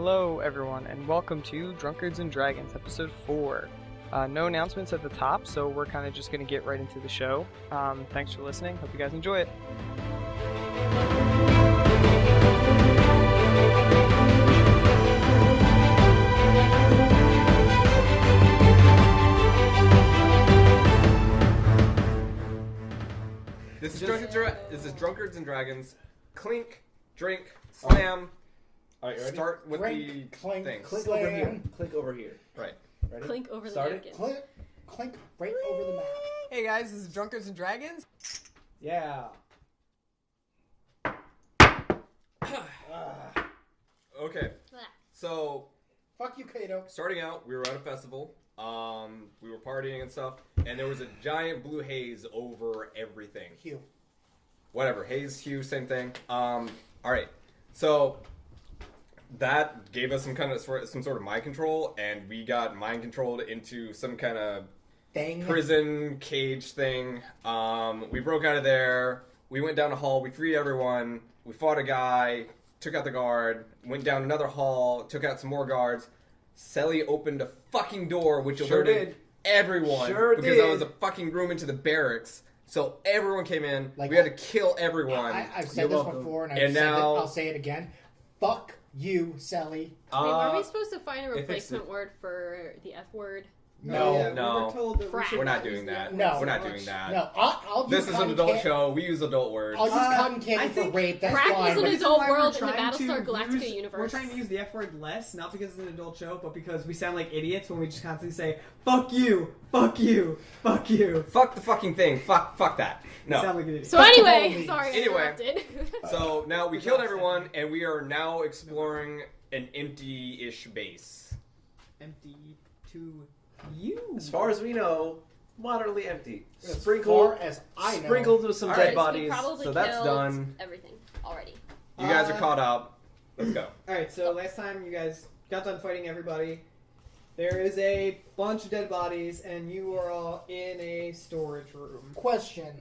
Hello everyone, and welcome to Drunkards and Dragons, episode 4. No announcements at the top, so we're kind of just going to get right into the show. Thanks for listening, hope you guys enjoy it. This is Drunkards and Dragons. Clink, drink, slam. All right, you ready? Start with Drink, the clink, things. Clink over here. Clink over here. Right. Ready? Clink over Start the it. napkins. Clink right over the map. Hey guys, this is Drunkards and Dragons. Yeah. Okay. So, Fuck you, Kato. starting out, we were at a festival. We were partying and stuff, and there was a giant blue haze over everything. Hugh. Whatever, haze, hue, same thing. All right. So that gave us some sort of mind control, and we got mind controlled into some kind of Dang. prison cage thing. We broke out of there. We went down a hall. We freed everyone. We fought a guy. Took out the guard. Went down another hall. Took out some more guards. Selly opened a fucking door, which Sure alerted did. everyone because did. that was a fucking room into the barracks. So everyone came in. Like- we had to kill everyone. I've said You're this welcome. before, and And now- I'll say it again. Fuck you, Sally. Wait, were we supposed to find a if it's replacement word for the F word? No, Yeah, no. We were told that we Frat. should We're not use doing the that. F word No. so We're not much. doing that. No, I'll use This is an cotton adult can- show. We use adult words. I'll use cotton I candy for think rape. That's crack fine. is an but- adult Why we're world in the trying to Battlestar Galactica use- universe. We're trying to use the F word less, not because it's an adult show, but because we sound like idiots when we just constantly say, fuck you, fuck you, fuck you. Fuck the fucking thing. Fuck that. We sound No. like idiots. So Fuck the anyway, police. sorry, I Anyway. interrupted. So now we killed everyone, and we are now exploring an empty-ish base. Empty to you. As far as we know, moderately empty. As Sprinkled, far as I know. sprinkled with some All dead right. We bodies. probably so that's killed done. everything already. You guys are caught up. Let's go. Alright, so last time you guys got done fighting everybody, there is a bunch of dead bodies, and you are all in a storage room. Question: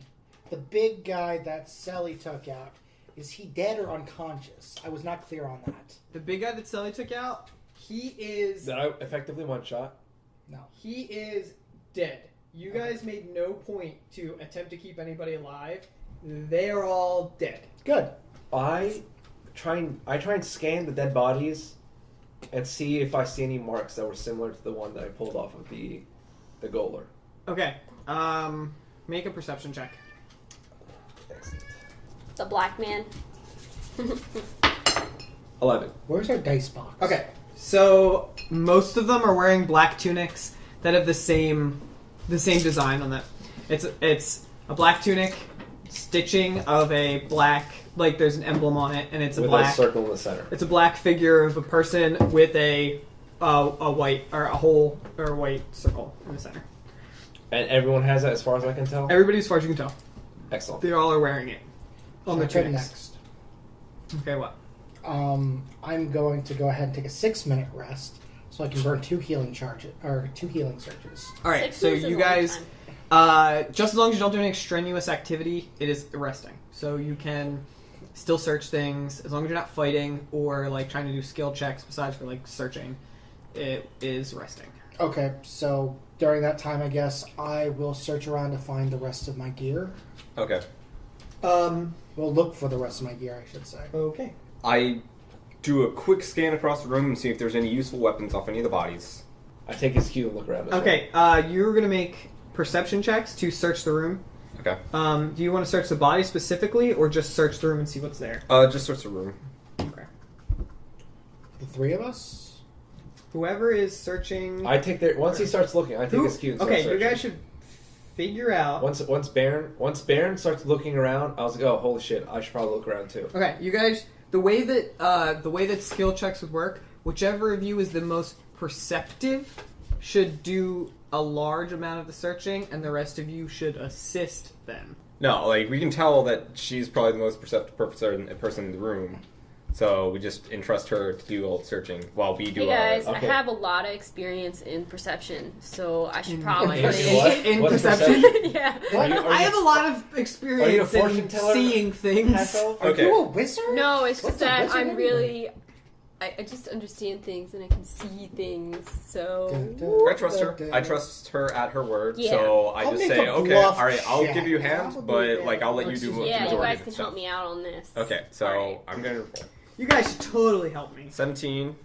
the big guy that Sally took out, is he dead or unconscious? I was not clear on that. The big guy that Sully took out, he is That I effectively one shot. No. He is dead. You guys made no point to attempt to keep anybody alive. They are all dead. Good. I try and scan the dead bodies and see if I see any marks that were similar to the one that I pulled off of the goaler. Okay. Make a perception check. Excellent. The black man. 11. Where's our dice box? Okay. So most of them are wearing black tunics that have the same design on them. It's a black tunic, stitching of a black, like there's an emblem on it, and it's a With black a circle in the center. It's a black figure of a person with a white or a hole or a white circle in the center. And everyone has that as far as I can tell? Everybody, as far as you can tell, Excellent. they all are wearing it on My their turn tunics. next. Okay, what? I'm going to go ahead and take a 6-minute rest so I can burn 2 healing surges. All right, 6 so minutes is you a long guys, time. just as long as you don't do any extraneous activity, it is resting. So you can still search things as long as you're not fighting or like trying to do skill checks. Besides for like searching, it is resting. Okay, so during that time, I guess I will search around to find the rest of my gear. Okay. We'll look for the rest of my gear, I should say. Okay. I do a quick scan across the room and see if there's any useful weapons off any of the bodies. I take his cue and look around as well. Okay, you're gonna make perception checks to search the room. Okay. Do you want to search the body specifically, or just search the room and see what's there? Just search the room. Okay. The 3 of us? Whoever is searching. Once he starts looking, I take his cue and start Okay, searching. you guys should figure out. Once Baron starts looking around, I was like, oh holy shit, I should probably look around too. Okay, you guys. The way that skill checks would work, whichever of you is the most perceptive should do a large amount of the searching, and the rest of you should assist them. No, like, we can tell that she's probably the most perceptive person in the room. So we just entrust her to do all the searching while we do Hey guys, our... Okay. I have a lot of experience in perception, so I should In- probably in put what? it In What's perception? yeah. Are you I have a lot of Are you a experience fortune in teller, seeing things. half-elf? Are Okay. you a wizard? No, it's What's just a that wizard I'm anyway? really I just understand things and I can see things, so... I trust her. I trust her at her word. Yeah. So I I'll just make say, a okay, bluff alright, I'll check. give you a hand, Probably, but like I'll let you do the Yeah, you majority guys of the can stuff. help me out on this. Okay, so Alright. I'm gonna roll. You guys should totally help me. 17.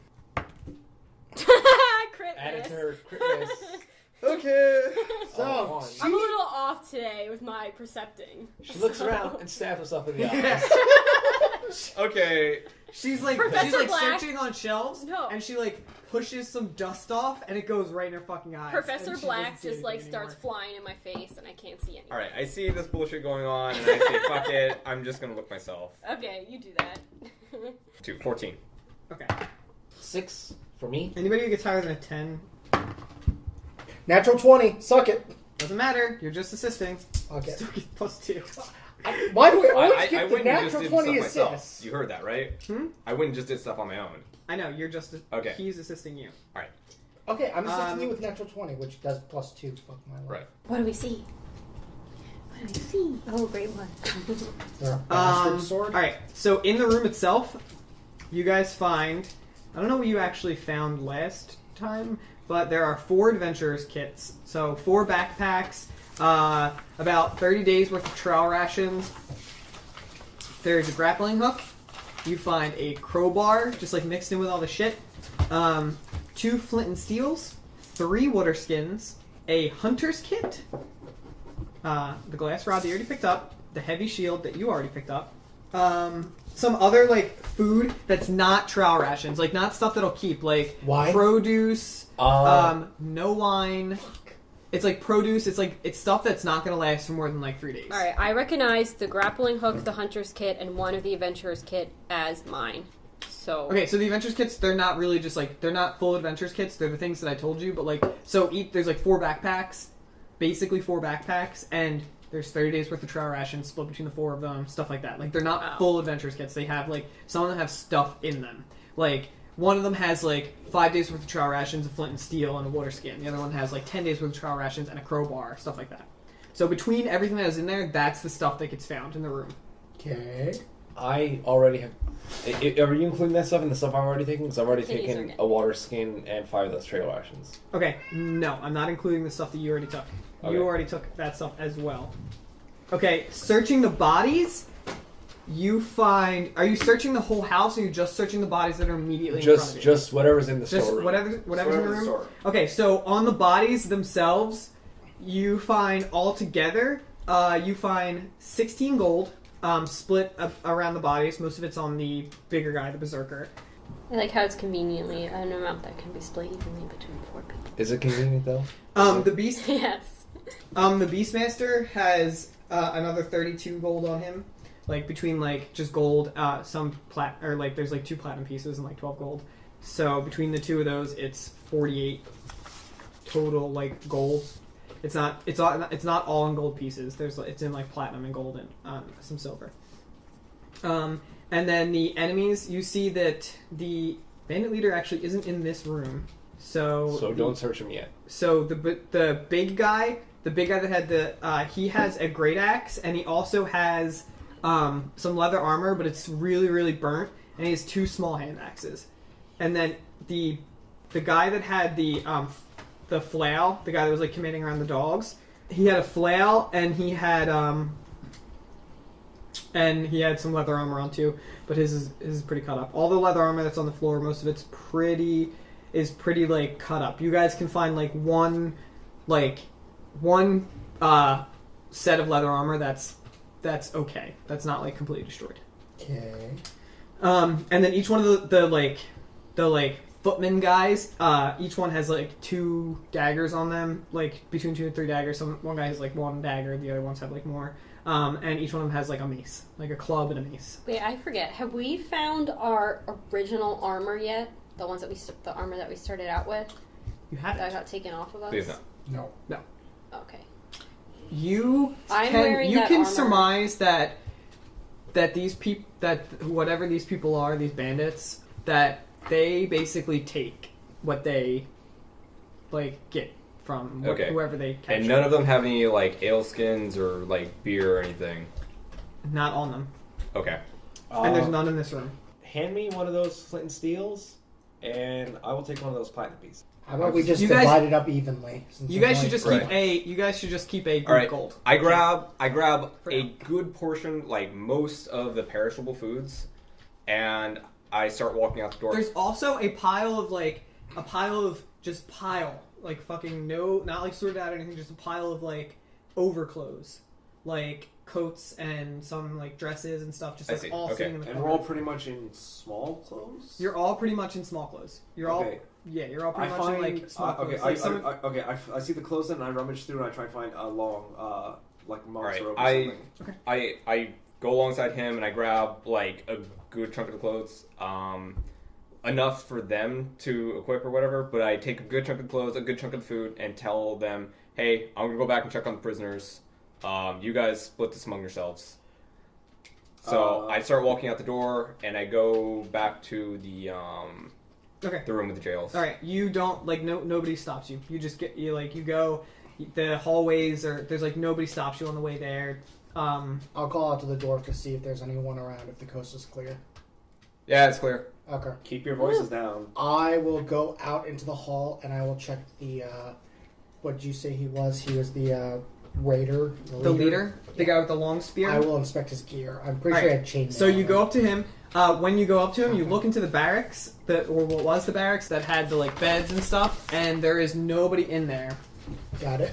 Crit Add it miss. to her crit miss. Okay. So, I'm a little off today with my percepting. She looks around and stabs herself in the eyes. Okay. She's like Professor Black- searching on shelves, No. and she like pushes some dust off, and it goes right in her fucking eyes. Professor and she Black doesn't see just like anything starts anymore. flying in my face and I can't see anything. Alright, I see this bullshit going on, and I say, fuck it, I'm just gonna look myself. Okay, you do that. 14. Okay. 6 for me. Anybody who gets higher than a 10 natural 20. Suck it. doesn't matter. You're just assisting. Okay. Still get +2. Why do we always I get the went and just natural did 20 stuff myself. assists? You heard that, right? Hmm? I went and just did stuff on my own. I know. You're just. Okay. He's assisting you. Okay, I'm assisting Um, you with natural 20, which does +2. Fuck my life. Right. What do we see? What do we see? Oh, great one. They're a bastard sword. All right. So in the room itself, you guys find. I don't know what you actually found last time, but there are 4 adventurers kits. So 4 backpacks, about 30 days worth of trail rations. There's a grappling hook. You find a crowbar, just like mixed in with all the shit. 2 flint and steels, 3 water skins, a hunter's kit, the glass rod that you already picked up, the heavy shield that you already picked up, some other like food that's not trowel rations, like not stuff that'll keep, like Wine? produce, no wine. It's like produce. It's stuff that's not gonna last for more than like 3 days. Alright, I recognize the grappling hook, the hunter's kit, and one of the adventurer's kit as mine. So Okay, so the adventures kits, they're not really just like, they're not full adventures kits. They're the things that I told you, but like, so there's like 4 backpacks, basically 4 backpacks, and there's 30 days worth of trail rations split between the 4 of them, stuff like that. Like, they're not full adventures kits. They have like, some of them have stuff in them. Like, one of them has like 5 days worth of trail rations, a flint and steel, and a water skin. The other one has like 10 days worth of trail rations and a crowbar, stuff like that. So between everything that is in there, that's the stuff that gets found in the room. Okay. I already have. Are you including that stuff in the stuff I've already taken? Because I've already These are taken good. a water skin and 5 of those trail rations. Okay, no, I'm not including the stuff that you already took. Okay. You already took that stuff as well. Okay, searching the bodies, you find... Are you searching the whole house, or are you just searching the bodies that are immediately in front of you? Just whatever's in the Just storeroom. whatever's in the room? Store. Okay, so on the bodies themselves, you find altogether, you find 16 gold, split around the bodies. Most of it's on the bigger guy, the berserker. I like how it's conveniently an amount that can be split evenly between 4 people. Is it convenient though? The beast... Yes. The Beastmaster has another 32 gold on him, like between like just gold, some there's like 2 platinum pieces and like 12 gold. So between the 2 of those, it's 48 total like gold. It's not all in gold pieces. It's in like platinum and gold and some silver. And then the enemies, you see that the bandit leader actually isn't in this room. So don't search him yet. So the big guy that had he has a great axe, and he also has some leather armor, but it's really, really burnt, and he has 2 small hand axes. And then the guy that had the flail, the guy that was like commanding around the dogs, he had a flail, and he had some leather armor on too, but his is pretty cut up. All the leather armor that's on the floor, most of it's pretty like cut up. You guys can find like one set of leather armor that's okay. That's not like completely destroyed. Okay. And then each one of the footman guys, each one has like 2 daggers on them, like between 2 and 3 daggers. One guy has like 1 dagger, the other ones have like more. And each one of them has like a mace, like a club and a mace. Wait, I forget. Have we found our original armor yet? The ones that the armor that we started out with? You have That it. got taken off of us? Please no. No. Okay. I'm wearing you that can armor. surmise that these people, that whatever these people are, these bandits, that they basically take what they like get from Okay. whoever they capture. And none of them have any like ale skins or like beer or anything. Not on them. Okay. And there's none in this room. hand me one of those flint and steels, and I will take one of those platinum pieces. How about we just You guys- divide it up evenly? You guys should just Right. keep a good All right. gold. I grab For a now. good portion, like most of the perishable foods, and I start walking out the door. There's also a pile of like fucking not like sorted out or anything, just a pile of like overclothes, like coats and some like dresses and stuff, just I like see. all Okay. sitting in the And corner. we're all pretty much in small clothes. You're all pretty much in small clothes. You're all Okay. you're all I pretty much find in like small clothes. okay. Like, some- I see the clothes and I rummage through and I try to find a long like moss Alright, rope or I- something. I go alongside him and I grab like a good chunk of the clothes, enough for them to equip or whatever. But I take a good chunk of clothes, a good chunk of food, and tell them, "Hey, I'm gonna go back and check on the prisoners. You guys split this among yourselves." So I start walking out the door and I go back to the okay. room with the jails. All right. You don't like nobody stops you. You just you go. The hallways are there's like nobody stops you on the way there. I'll call out to the dwarf to see if there's anyone around, if the coast is clear. Yeah, it's clear. Okay. Keep your voices down. I will go out into the hall and I will check the, what did you say he was? He was the, raider? The leader, the guy with the long spear. I will inspect his gear. I'm pretty All sure he right. had chainmail. So you on go him. up to him. When you go up to him, you look into the barracks, or what was the barracks that had the like beds and stuff, and there is nobody in there. Got it.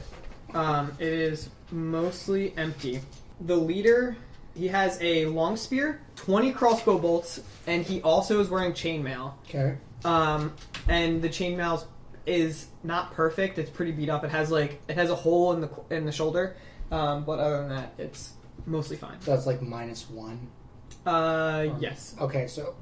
It is mostly empty. The leader, he has a long spear, 20 crossbow bolts, and he also is wearing chainmail. Okay. And the chainmail is not perfect. It's pretty beat up. It has a hole in the shoulder, but other than that, it's mostly fine. So that's like -1. Yes. Okay, so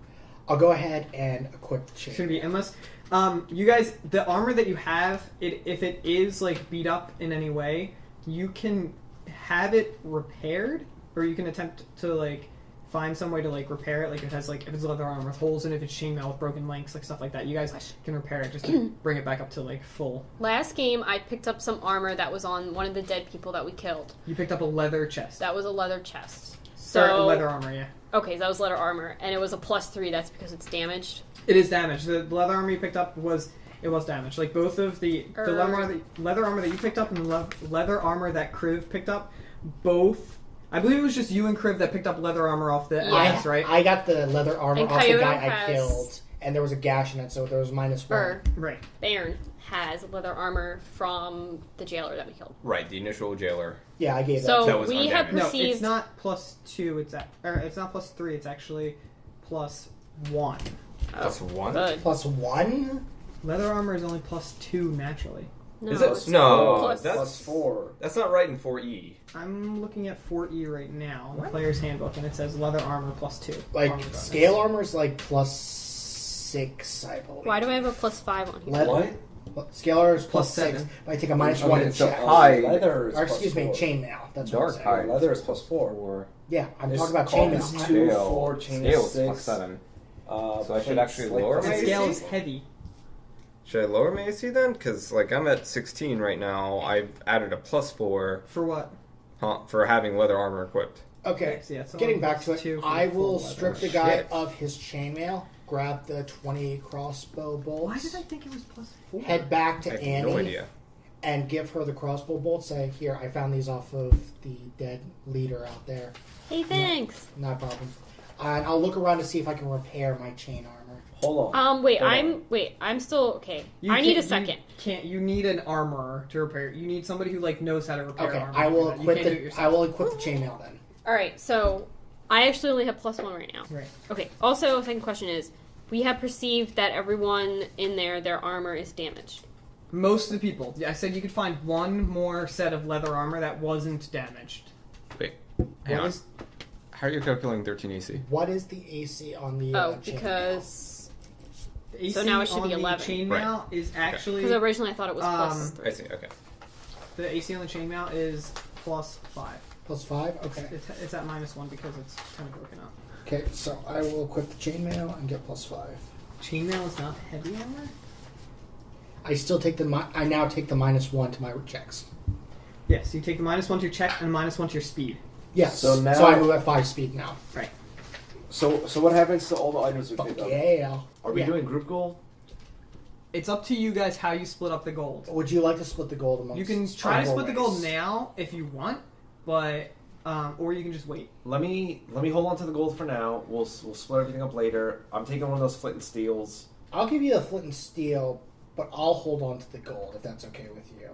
I'll go ahead and equip the chain. It's gonna be endless. You guys, the armor that you have, if it is like beat up in any way, you can have it repaired, or you can attempt to like find some way to like repair it. Like if it's leather armor with holes in it, if it's chainmail with broken links, like stuff like that. You guys can repair it just to bring it back up to like full. Last game, I picked up some armor that was on one of the dead people that we killed. You picked up a leather chest. That was a leather chest. Or So leather armor, yeah. Okay, so that was leather armor, and it was a +3. That's because it's damaged. It is damaged. The leather armor you picked up was damaged. Like both of the leather armor that you picked up and the leather armor that Kriv picked up, both. I believe it was just you and Kriv that picked up leather armor off the axe, right? I got the leather armor And off the Coyote guy I has- killed, and there was a gash in it, so there was -1. Right. Bairn has leather armor from the jailer that we killed. Right, the initial jailer. Yeah, I gave So that. That was we have undamaged. No, received. it's not +2. It's not +3. It's actually +1. Plus one? Good. +1? Leather armor is only +2 naturally. No, Is it? it's No, plus- that's +4. That's not right in 4E. I'm looking at 4E right now, the player's handbook, and it says leather armor +2. Like, Armor bonus. scale armor's like +6, I believe. Why do I have a +5 on here? Scale armor is Plus +6, 7. but I take a -1 in check. Leather is Or excuse me, +4. chainmail. That's what I'm Dark saying. hide. Leather is +4. Yeah, I'm It's talking about called chainmail. 2, Scale. 4, chain Scale is is 6. +7. So I should actually lower The my scale AC? is heavy. Should I lower my AC then? Because like I'm at 16 right now. I've added a +4 For what? for having leather armor equipped. Okay, So yeah, it's getting only back to it, +2 for I the will full leather. strip the guy Shit. of his chainmail, grab the 20 crossbow bolts, Why did I think it was +4? head back I to have Annie, no idea. and give her the crossbow bolts. Say, here, I found these off of the dead leader out there. Hey, thanks. Not a problem. And I'll look around to see if I can repair my chain armor. Hold on. Wait, Hold I'm still okay. You I need a can't- second. You need an armorer to repair. You need somebody who like knows how to repair Okay, armor. I will You equip can't do it yourself. I will equip the chainmail then. All right, so I actually only have +1 right now. Right. Okay. Also, second question is, we have perceived that everyone in there, their armor is damaged. Most of the people. Yeah, I said you could find one more set of leather armor that wasn't damaged. Wait, hang What on. was- How are you calculating 13 AC? What is the AC on the Oh, chainmail? because The AC So now it should on be the 11. chainmail is actually originally I thought it was +3. I see. Okay. the AC on the chainmail is +5. +5? Okay. It's at -1 because it's kind of broken up. Okay, so I will equip the chainmail and get +5. Chainmail is not heavy armor. I still take I now take the -1 to my checks. Yes, you take the -1 to your check and -1 to your speed. Yes. So now- I move at 5 speed now. Right. So what happens to all the items we Fuck picked up? yeah. Are we Yeah. doing group goal? It's up to you guys how you split up the gold. Would you like to split the gold amongst You can try to several split the gold ways? now if you want, but or you can just wait. Let me hold on to the gold for now. We'll split everything up later. I'm taking one of those flint and steels. I'll give you the flint and steel, but I'll hold on to the gold if that's okay with you.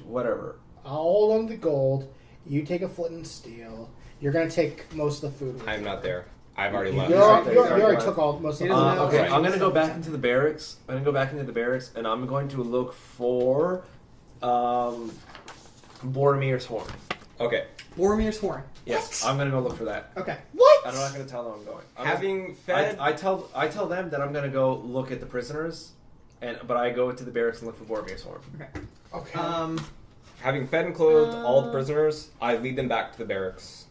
Whatever. I'll hold on to the gold. You take a flint and steel. You're gonna take most of the food. With I'm you. not there. I've already left. You You're already, right there. you already took all most of He the doesn't know. Okay, Right. I'm gonna go back into the barracks. I'm gonna go back into the barracks, and I'm going to look for Boromir's horn. Okay. Boromir's horn. Yes, I'm gonna go look for that. Okay. What? I'm not gonna tell them I'm going. Having fed. I tell them that I'm gonna go look at the prisoners, but I go to the barracks and look for Boromir's horn. Okay. Having fed and clothed all the prisoners, I lead them back to the barracks.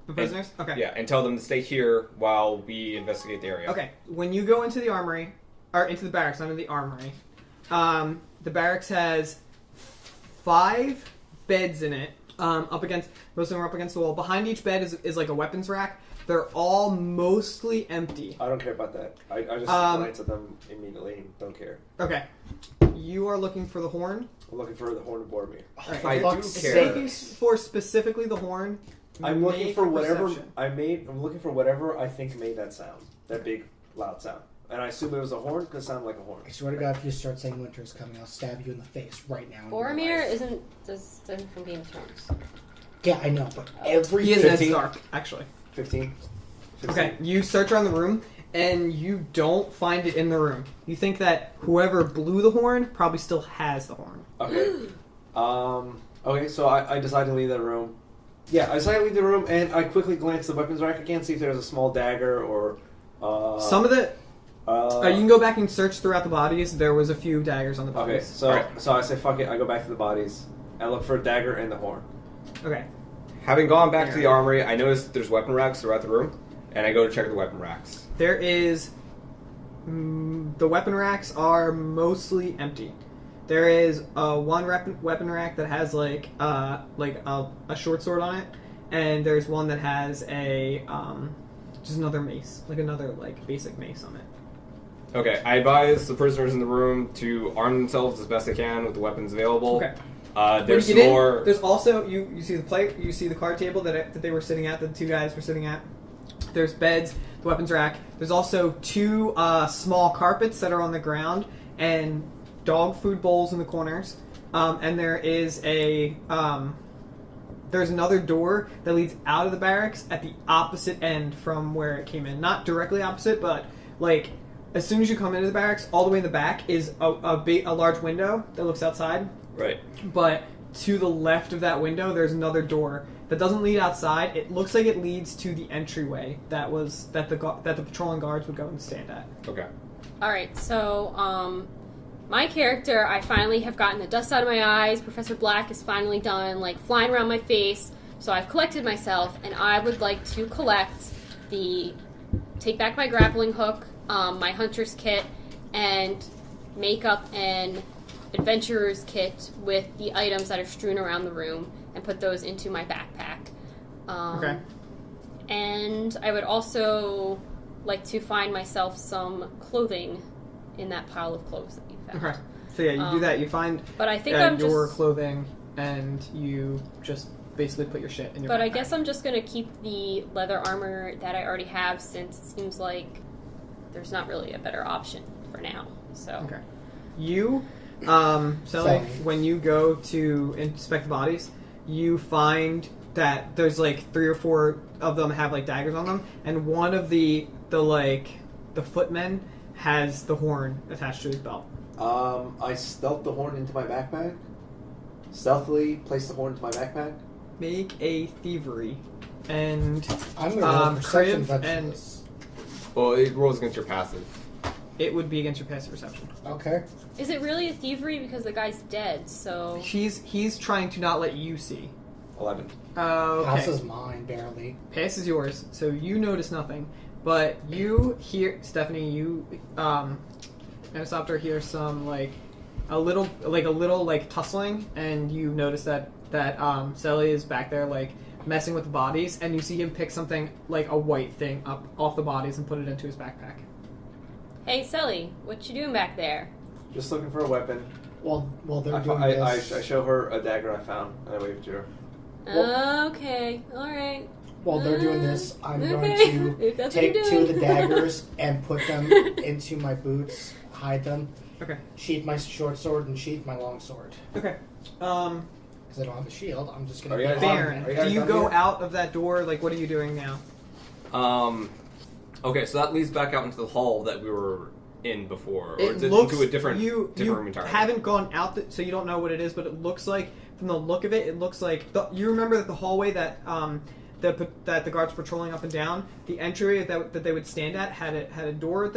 The prisoners? Okay. Yeah, and tell them to stay here while we investigate the area. Okay. When you go into the armory, or into the barracks, not in the armory, the barracks has 5 beds in it. Up against most of them are up against the wall. Behind each bed is like a weapons rack. They're all mostly empty. I don't care about that. I just glance at them immediately and don't care. Okay. You are looking for the horn. I'm looking for the horn of Boromir. Alright. I For do fuck's care. sake. Looking for specifically the horn. I'm looking make for a whatever perception. I'm looking for whatever I think made that sound, that big, loud sound. And I assume it was a horn because it sounded like a horn. I swear to God, if you start saying winter is coming, I'll stab you in the face right now. in real Boromir life. isn't from Game of Thrones. Yeah, I know, but every He is Ned 15? Stark, actually. 15. Okay, you search around the room, and you don't find it in the room. You think that whoever blew the horn probably still has the horn. Okay. Okay, so I decide to leave that room. Yeah, I decide to leave the room, and I quickly glance the weapons rack again, see if there's a small dagger or... Some of the... you can go back and search throughout the bodies. There was a few daggers on the Okay, bodies. so I say, fuck it, I go back to the bodies. I look for a dagger and the horn. Okay. Having gone back to the armory, I notice that there's weapon racks throughout the room, and I go to check the weapon racks. There is... the weapon racks are mostly empty. There is one weapon rack that has like a short sword on it, and there's one that has a just another mace, like another like basic mace on it. Okay, I advise the prisoners in the room to arm themselves as best they can with the weapons available. Okay. There's When some you get in, more. There's also you see the card table that they were sitting at, that the 2 guys were sitting at. There's beds, the weapons rack. There's also 2 small carpets that are on the ground and dog food bowls in the corners. And there is there's another door that leads out of the barracks at the opposite end from where it came in. Not directly opposite, but like as soon as you come into the barracks, all the way in the back is a large window that looks outside. Right. But to the left of that window, there's another door that doesn't lead outside. It looks like it leads to the entryway that the patrolling guards would go and stand at. Okay. All right, so my character, I finally have gotten the dust out of my eyes. Professor Black is finally done, like flying around my face. So I've collected myself, and I would like to take back my grappling hook, my hunter's kit, and make up an adventurer's kit with the items that are strewn around the room, and put those into my backpack. Okay. And I would also like to find myself some clothing in that pile of clothes that you found. Okay. So yeah, you do that. You find But I think I'm your just... clothing, and you just basically put your shit in your But backpack. I guess I'm just going to keep the leather armor that I already have, since it seems like there's not really a better option for now. So Okay. You, Sally, Sally. when you go to inspect the bodies, you find that there's like 3 or 4 of them have like daggers on them, and one of the footmen has the horn attached to his belt. I stealth the horn into my backpack. Stealthily place the horn into my backpack. Make a thievery, and I'm going to roll perception Crib for and- this. Well, it rolls against your passive. it would be against your passive perception. Okay. is it really a thievery because the guy's dead? So He's trying to not let you see. 11. Okay. House is mine, barely. Pass is yours, so you notice nothing. But you hear, Stephanie, you, Anisopter hears some, a little tussling, and you notice that Sally is back there, messing with the bodies, and you see him pick something like a white thing up off the bodies and put it into his backpack. Hey, Sully, what you doing back there? Just looking for a weapon. While they're doing this, I show her a dagger I found, and I wave it to her. Okay, all right. while they're doing this, I'm Okay. going If to that's what take you're two doing. of the daggers and put them into my boots, hide them, Okay. sheath my short sword, and sheath my long sword. Okay. Because I don't have a shield, I'm just going Are to you be guys- Baron, Are you guys do you done go yet? out of that door? Like, what are you doing now? Okay, so that leads back out into the hall that we were in before, or It is it looks into a different you room entirely? haven't gone out, so you don't know what it is. But it looks like, from the look of it, it looks like you remember that the hallway that that the guards patrolling up and down, the entryway that they would stand at had a door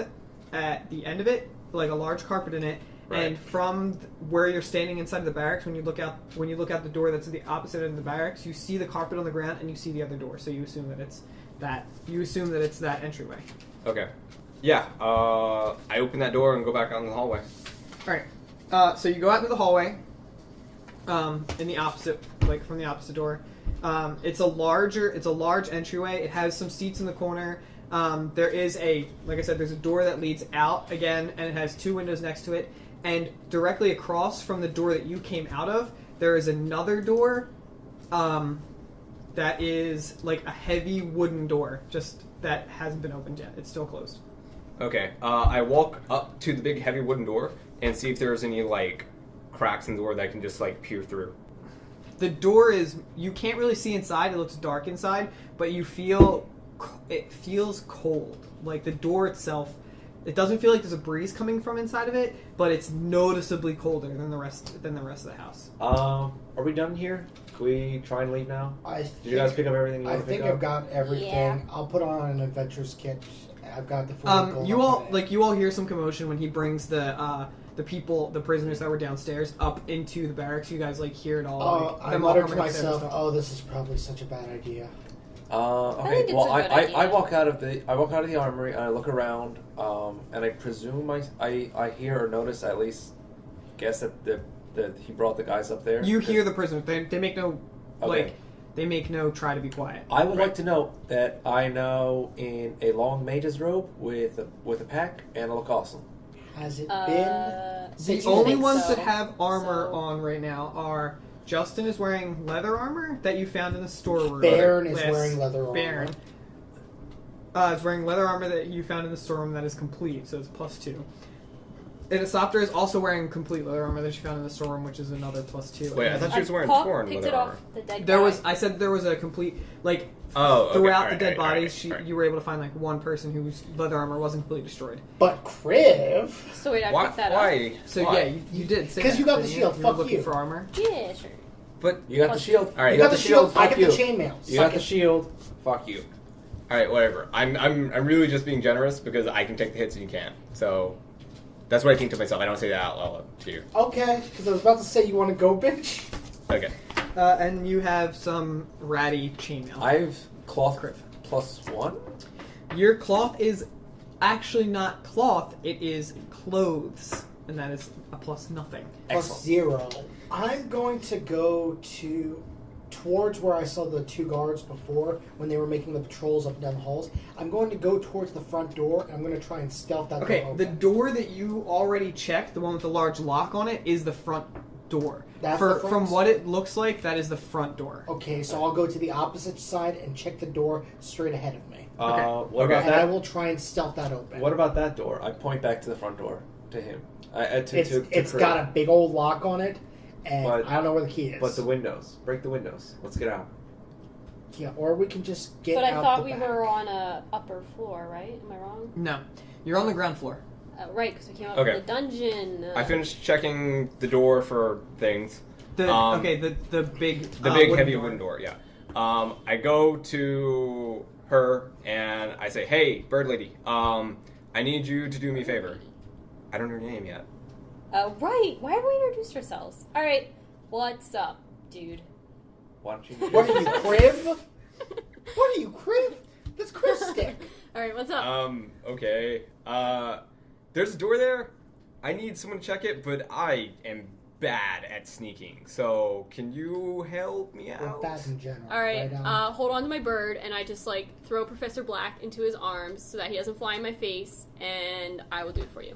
at the end of it, like a large carpet in it. Right. And from where you're standing inside the barracks, when you look out the door that's at the opposite end of the barracks, you see the carpet on the ground and you see the other door. So you assume that it's that. You assume that it's that entryway. Okay. Yeah, I open that door and go back out in the hallway. All right. So you go out into the hallway. In the opposite, like from the opposite door. It's a large entryway. It has some seats in the corner. There is like I said, there's a door that leads out again, and it has two windows next to it. And directly across from the door that you came out of, there is another door. That is like a heavy wooden door, just that hasn't been opened yet. It's still closed. Okay, I walk up to the big heavy wooden door and see if there's any, like, cracks in the door that I can just, like, peer through. The door you can't really see inside. It looks dark inside, but it feels cold. Like the door itself, it doesn't feel like there's a breeze coming from inside of it, but it's noticeably colder than the rest of the house. Are we done here? Can we try and leave now? I Did you guys pick up everything you I want to pick think up? I've got everything. Yeah. I'll put on an adventurer's kit. I've got the full gold You up all in it. you all hear some commotion when he brings the prisoners that were downstairs up into the barracks. You guys hear it all. Oh, like, I them all muttered to coming upstairs and myself, stuff. "Oh, this is probably such a bad idea." Okay. think it's Well, a good idea. I walk out of the armory and I look around, and I presume I hear or notice, at least guess that he brought the guys up there. You hear the prisoners. They make no Okay. they make no try to be quiet. I would like to note that I know in a long mage's robe with a pack and a look awesome. Has it Uh, been? The Since you only think ones so. that have armor So- on right now are Justin is wearing leather armor that you found in the storeroom. Baron is Yes, wearing leather armor. Baron is wearing leather armor that you found in the storeroom that is complete, so it's +2. And Asopter is also wearing complete leather armor that you found in the storeroom, which is another +2. Wait, I thought she was wearing Paul torn picked leather it armor. off the dead There guy. was. I said there was a complete Oh, okay. throughout Alright, the dead alright, bodies. alright. You were able to find one person whose leather armor wasn't completely destroyed. But Kriv, So wait, I Why? picked that up. Why? So Why? yeah, you did. say 'Cause that, you got the didn't shield, You were fuck looking you. for armor. Yeah, sure. But You got the shield. All right, you got the shield. I Fuck get you. the chainmail. You got the shield. Fuck you. all right, whatever. I'm really just being generous because I can take the hits and you can't. So that's what I think to myself. I don't say that out loud to you. Okay, because I was about to say you want to go, bitch. Okay. And you have some ratty chainmail. I've cloth Kriv. +1. Your cloth is actually not cloth; it is clothes, and that is a +0. Plus 0. I'm going to go towards where I saw the two guards before when they were making the patrols up and down the halls. I'm going to go towards the front door and I'm going to try and stealth that Okay, door the open. door that you already checked, the one with the large lock on it, is the front door. That's the front? From what it looks like, that is the front door. Okay, so I'll go to the opposite side and check the door straight ahead of me. What Okay. about And I that? will try and stealth that open. What about that door? I point back to the front door to him. To It's Kriv. got a big old lock on it, and But- I don't know where the key is. But the windows. Break the windows. Let's get out. Yeah, or we can just get But I out thought the we back. were on a upper floor, right? Am I wrong? No, you're on the ground floor. Right, because we came out Okay. from the dungeon. I finished checking the door for things. The Um, the big The big heavy wooden door, yeah. I go to her and I say, "Hey, bird lady, I need you to do me a favor." I don't know her name yet. Right. Why haven't we introduced ourselves? All right. What's up, dude? Why don't you? What are you, Kriv? What are you, Kriv? That's Kriv stick. All right. What's up? Okay. There's a door there. I need someone to check it, but I am bad at sneaking. So can you help me We're out? bad in general. All right, Alan? hold on to my bird, and I just like throw Professor Black into his arms so that he doesn't fly in my face, and I will do it for you.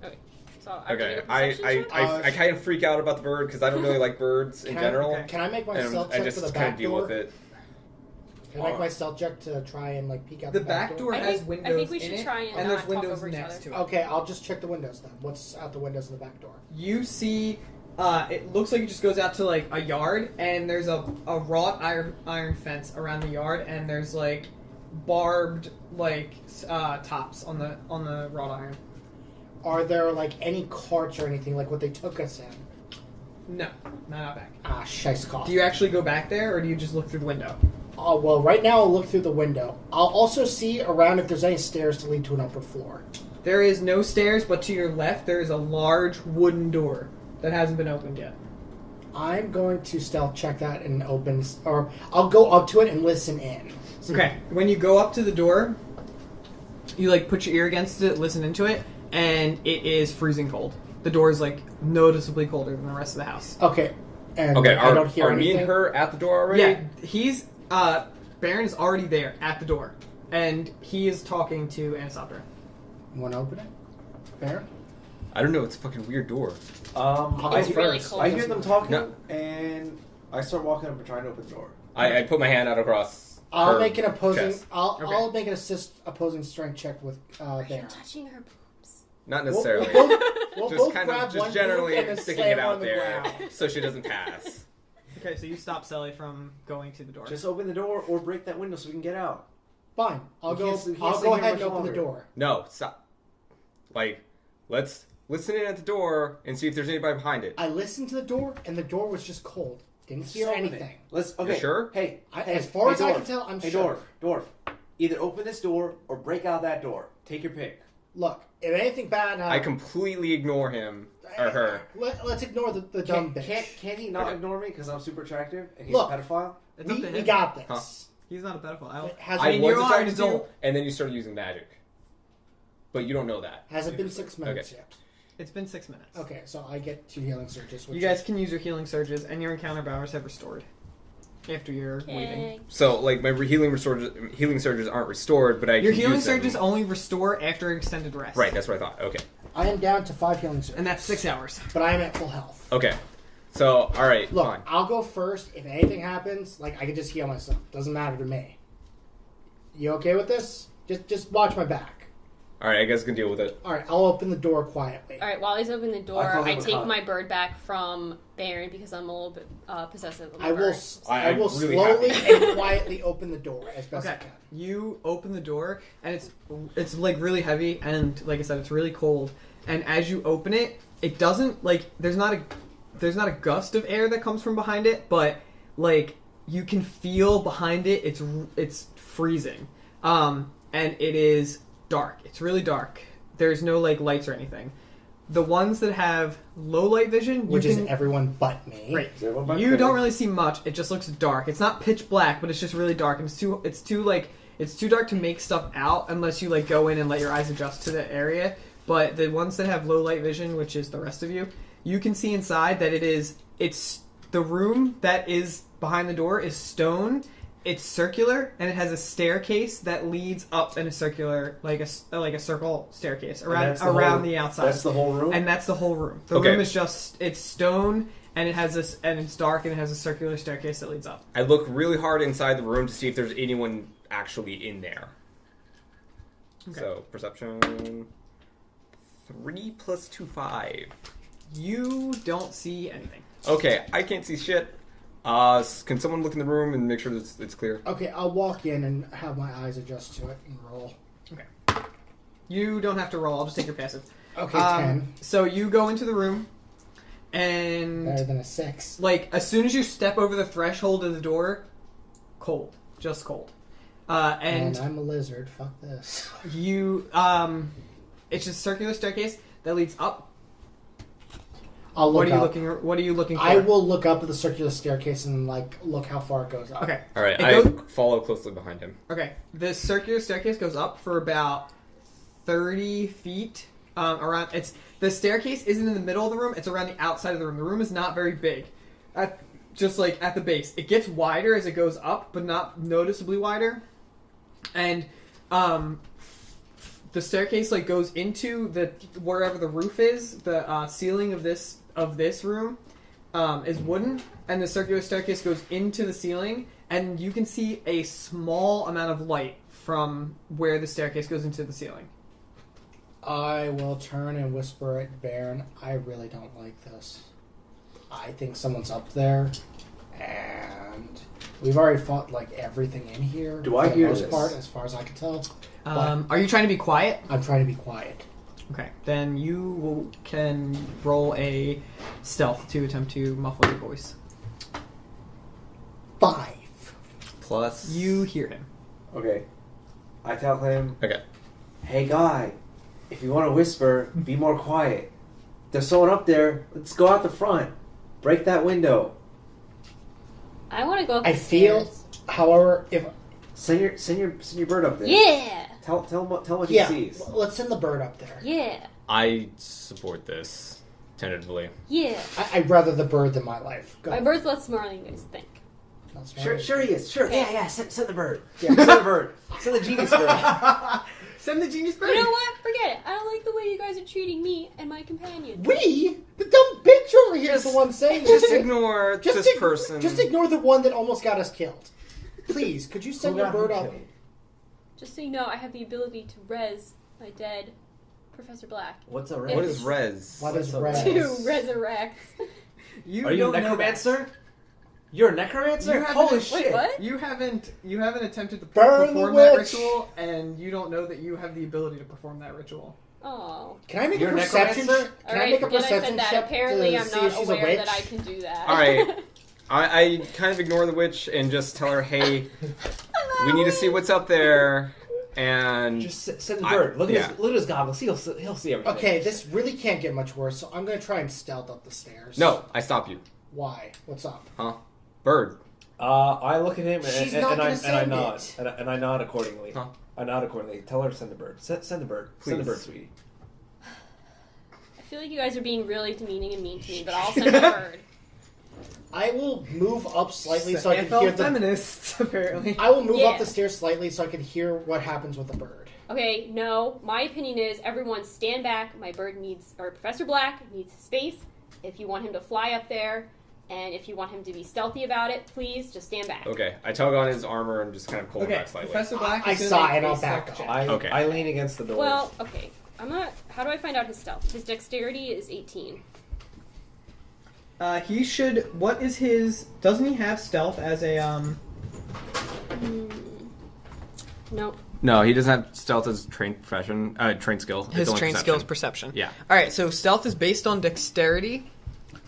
Okay. So I have to Okay, make a perception check? I kind of freak out about the bird because I don't really like birds in Can I- general. okay. Can I make my And stealth I check just for the kind back of deal door? with it. Can I make my stealth check to try and like peek out The the back door I has think- windows I think we in should it, try and and not there's talk windows over each next other. to it. Okay, I'll just check the windows then. What's out the windows in the back door? You see, it looks like it just goes out to like a yard, and there's a wrought iron fence around the yard, and there's like barbed like tops on the wrought iron. Are there like any carts or anything like what they took us in? No, not out back. Ah, shice cough. Do you actually go back there, or do you just look through the window? Oh, well, right now I'll look through the window. I'll also see around if there's any stairs to lead to an upper floor. There is no stairs, but to your left there is a large wooden door that hasn't been opened yet. I'm going to stealth check that and open, or I'll go up to it and listen in. Okay, when you go up to the door, you like put your ear against it, listen into it, and it is freezing cold. The door is like noticeably colder than the rest of the house. Okay. And Okay, I don't hear are me anything. and her at the door already? Yeah, he's Baron is already there at the door, and he is talking to Anisopter. You want to open it? Fair? I don't know. It's a fucking weird door. I'll It's go really first. cold. I hear them talking, No. and I start walking up and trying to open the door. I put my hand out across. I'll her make an opposing. chest. Okay. I'll make an opposing strength check with Are you Baron. touching her boobs? Not We'll- necessarily. We'll, we'll just both kind grab of one just generally boob and then sticking slam it her on out the there ground. so she doesn't pass. Okay, so you stop Sally from going to the door. Just open the door or break that window so we can get out. Fine. I'll We go. can't- we can't I'll stay go here ahead and much open the longer. door. No, stop. Like, let's listen in at the door and see if there's anybody behind it. I listened to the door, and the door was just cold. Didn't hear Just open it. anything. Let's. Okay. sure? Hey, hey, As far hey, as I dwarf. can tell, I'm hey, sure. dwarf. Either open this door or break out that door. Take your pick. Look, if anything bad I happens, completely ignore him or her. Let's ignore the dumb bitch. Can't he not Okay. ignore me because I'm super attractive and he's Look. a pedophile? It's up to We him. got this. Huh. He's not a pedophile. I don't- Has I it, mean, was you are attracted an to you, adult. and then you started using magic. But you don't know that. has it been 6 minutes yet? It's been 6 minutes. Okay, so I get 2 healing surges. Which You guys can use your healing surges, and your encounter powers have restored after your waiting. Okay. So, like, my healing surges aren't restored, but I Your can healing use them. surges only restore after extended rest. Right, that's what I thought. Okay. I am down to 5 healing surges, And that's 6 hours. but I am at full health. Okay. So, all right, Look, fine. I'll go first. If anything happens, like I can just heal myself. Doesn't matter to me. You okay with this? Just watch my back. All right, I guess I can deal with it. All right, I'll open the door quietly. All right, while he's opening the door, I thought they I were take caught. my bird back from Baron because I'm a little bit possessive of my I will. bird. I will I'm really slowly happy. and quietly open the door as best I Okay. can. You open the door, and it's like really heavy, and like I said, it's really cold. And as you open it, it doesn't like there's not a gust of air that comes from behind it, but like you can feel behind it. It's freezing, and it is dark. It's really dark. There's no like lights or anything. The ones that have low light vision, Which you is can, everyone but me. right. Is everyone back You there? don't really see much. It just looks dark. It's not pitch black, but it's just really dark, and it's too dark to make stuff out unless you like go in and let your eyes adjust to the area. But the ones that have low light vision, which is the rest of you, you can see inside that it's the room that is behind the door is stone. It's circular, and it has a staircase that leads up in a circular, like a circle staircase And around that's the outside. That's the whole room. And that's the whole room. The Okay. room is it's stone, and it has this, and it's dark, and it has a circular staircase that leads up. I look really hard inside the room to see if there's anyone actually in there. Okay. So, perception 3 + 2, 5. You don't see anything. Okay, I can't see shit. Can someone look in the room and make sure that it's clear? Okay, I'll walk in and have my eyes adjust to it and roll. You don't have to roll. I'll just take your passive. Okay, 10. So you go into the room, Better and than a 6. like as soon as you step over the threshold of the door, cold, just cold. And And I'm a lizard. Fuck this. you, it's just a circular staircase that leads up. I'll look What are you up. looking? What are you looking for? I will look up at the circular staircase and like look how far it goes up. Okay. All right, It I goes- follow closely behind him. Okay. The circular staircase goes up for about 30 feet, around. The staircase isn't in the middle of the room. It's around the outside of the room. The room is not very big. Just like at the base, it gets wider as it goes up, but not noticeably wider. And the staircase like goes into wherever the roof is. The ceiling of this room is wooden, and the circular staircase goes into the ceiling, and you can see a small amount of light from where the staircase goes into the ceiling. I will turn and whisper at Baron, I really don't like this. I think someone's up there, and we've already fought like everything in here. Do I for hear the most this? part, as far as I can tell. Are you trying to be quiet? I'm trying to be quiet. Okay, then you can roll a stealth to attempt to muffle your voice. 5. Plus. You hear him. Okay. I tell him, Okay. hey guy, if you want to whisper, be more quiet. There's someone up there. Let's go out the front. Break that window. I want to go up I the feel, stairs. however, if Send your bird up there. Yeah! Tell him what yeah, he sees. let's send the bird up there. Yeah! I support this tentatively. Yeah! I'd rather the bird than my life. Go. My bird's less smarter than you guys think. That's Sure, right. sure he is. Sure, Okay. yeah. Send the bird. Yeah, send the bird. Send the genius bird. Send the genius bird. You know what? Forget it. I don't like the way you guys are treating me and my companion. We? The dumb bitch over here is the one saying this. Just ignore this person. Just ignore the one that almost got us killed. Please, could you send Who your got bird who up? killed? Just so you know, I have the ability to res my dead Professor Black. What's a What red? What is res? What is What's res? up? To resurrect. You Are you a don't know necromancer? You're a necromancer? You haven't- Holy wait, shit! Wait, what? that. You haven't attempted to Burn the perform that witch! ritual, and you don't know that you have the ability to perform that ritual. Oh. Can I make You're a a perception? necromancer? Can I Alright, make a forget I perception said that. check Apparently to I'm see not if she's a aware witch? that I can do that. Alright. I kind of ignore the witch and just tell her, hey, we need to see what's up there. And Just send the bird. Look yeah. at his goggles. He'll see everything. Okay, this really can't get much worse, so I'm going to try and stealth up the stairs. no, I stop you. Why? What's up? Huh? Bird. I look at him She's and not I gonna send nod it. and I nod accordingly. Huh? I nod accordingly. Tell her to send the bird. Send the bird. Send the Please. bird, sweetie. I feel like you guys are being really demeaning and mean to me, but I'll send the bird. I will move up slightly so I can AFL hear the... feminists, apparently. I will move Yeah. up the stairs slightly so I can hear what happens with the bird. Okay, no. My opinion is everyone stand back. My bird needs, or Professor Black needs space. If you want him to fly up there, and if you want him to be stealthy about it, please just stand back. Okay, I tug on his armor and just kind of pull him Okay, back slightly. Professor Black I is sigh gonna and make I'll a back stealth off. check. Okay. I lean against the door. Well, okay. I'm not. How do I find out his stealth? His dexterity is 18. He should. What is his? Doesn't he have stealth as a Nope. No, he doesn't have stealth as trained profession, trained skill. It's His only trained perception. skill is perception. Yeah. All right, so stealth is based on dexterity,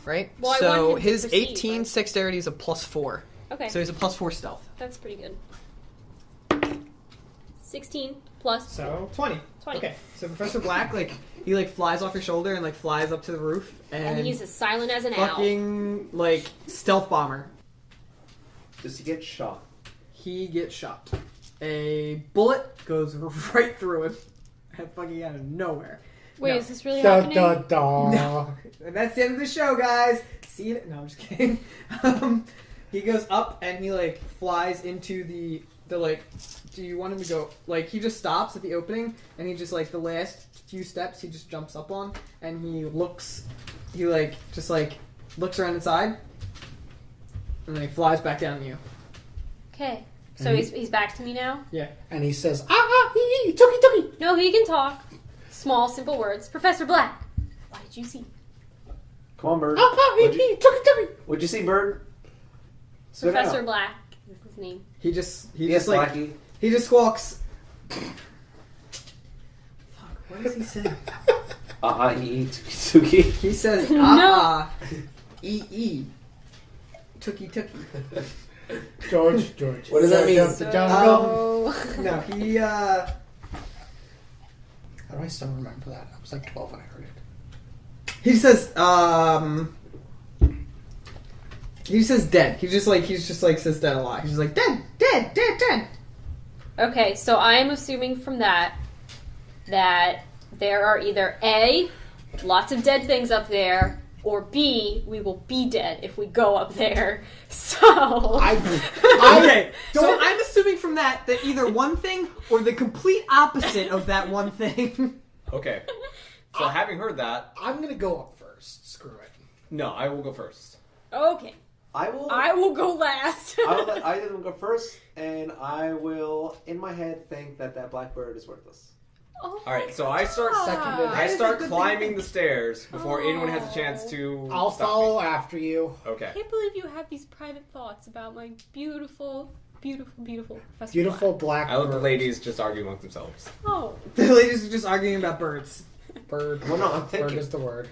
right? Well, I so want him to his perceive, 18 right? dexterity is a +4. Okay. So he's a +4 stealth. That's pretty good. 16 plus So 20. 20. Okay. So Professor Black, he flies off your shoulder and flies up to the roof and, And he's as silent as an owl. fucking stealth bomber. Does he get shot? He gets shot. A bullet goes right through him, fucking out of nowhere. Wait, No. is this really Da happening? da da. No, and that's the end of the show, guys. See you. No, I'm just kidding. He goes up and he flies into the. Do you want him to go? He just stops at the opening and he just the last few steps he just jumps up on and he looks. He just looks around inside and then he flies back down to you. Okay. So he's back to me now? Yeah. And he says, hee, tookie. No, he can talk. Small, simple words. Professor Black, why did you see? Come on, bird. Hee, tookie. What'd you see, bird? Spit Professor out. Black is his name. He just Yes, Blackie. he just squawks. Fuck. What does he say? Tuki. He says No. e tookie. George. What does that mean? The jungle. Oh. No, he How do I still remember that? I was 12 when I heard it. he says he says dead. He just says dead a lot. He's just dead. Okay, so I'm assuming from that there are either A, lots of dead things up there, or B, we will be dead if we go up there. So... Okay, so I'm assuming from that either one thing or the complete opposite of that one thing. Okay. So having heard that, I'm gonna go up first. Screw it. no, I will go first. Okay. I will go last. I will let either of them go first, and I will, in my head, think that blackbird is worthless. Oh All right, so I start Seconded. I is start a good climbing the stairs before anyone has a chance to. I'll stop follow me. after you. Okay. I can't believe you have these private thoughts about my beautiful, beautiful, beautiful Professor Beautiful Black. black I let the bird. ladies just argue amongst themselves. Oh. The ladies are just arguing about birds. Bird. Well, no, I'm Bird thinking. is the word.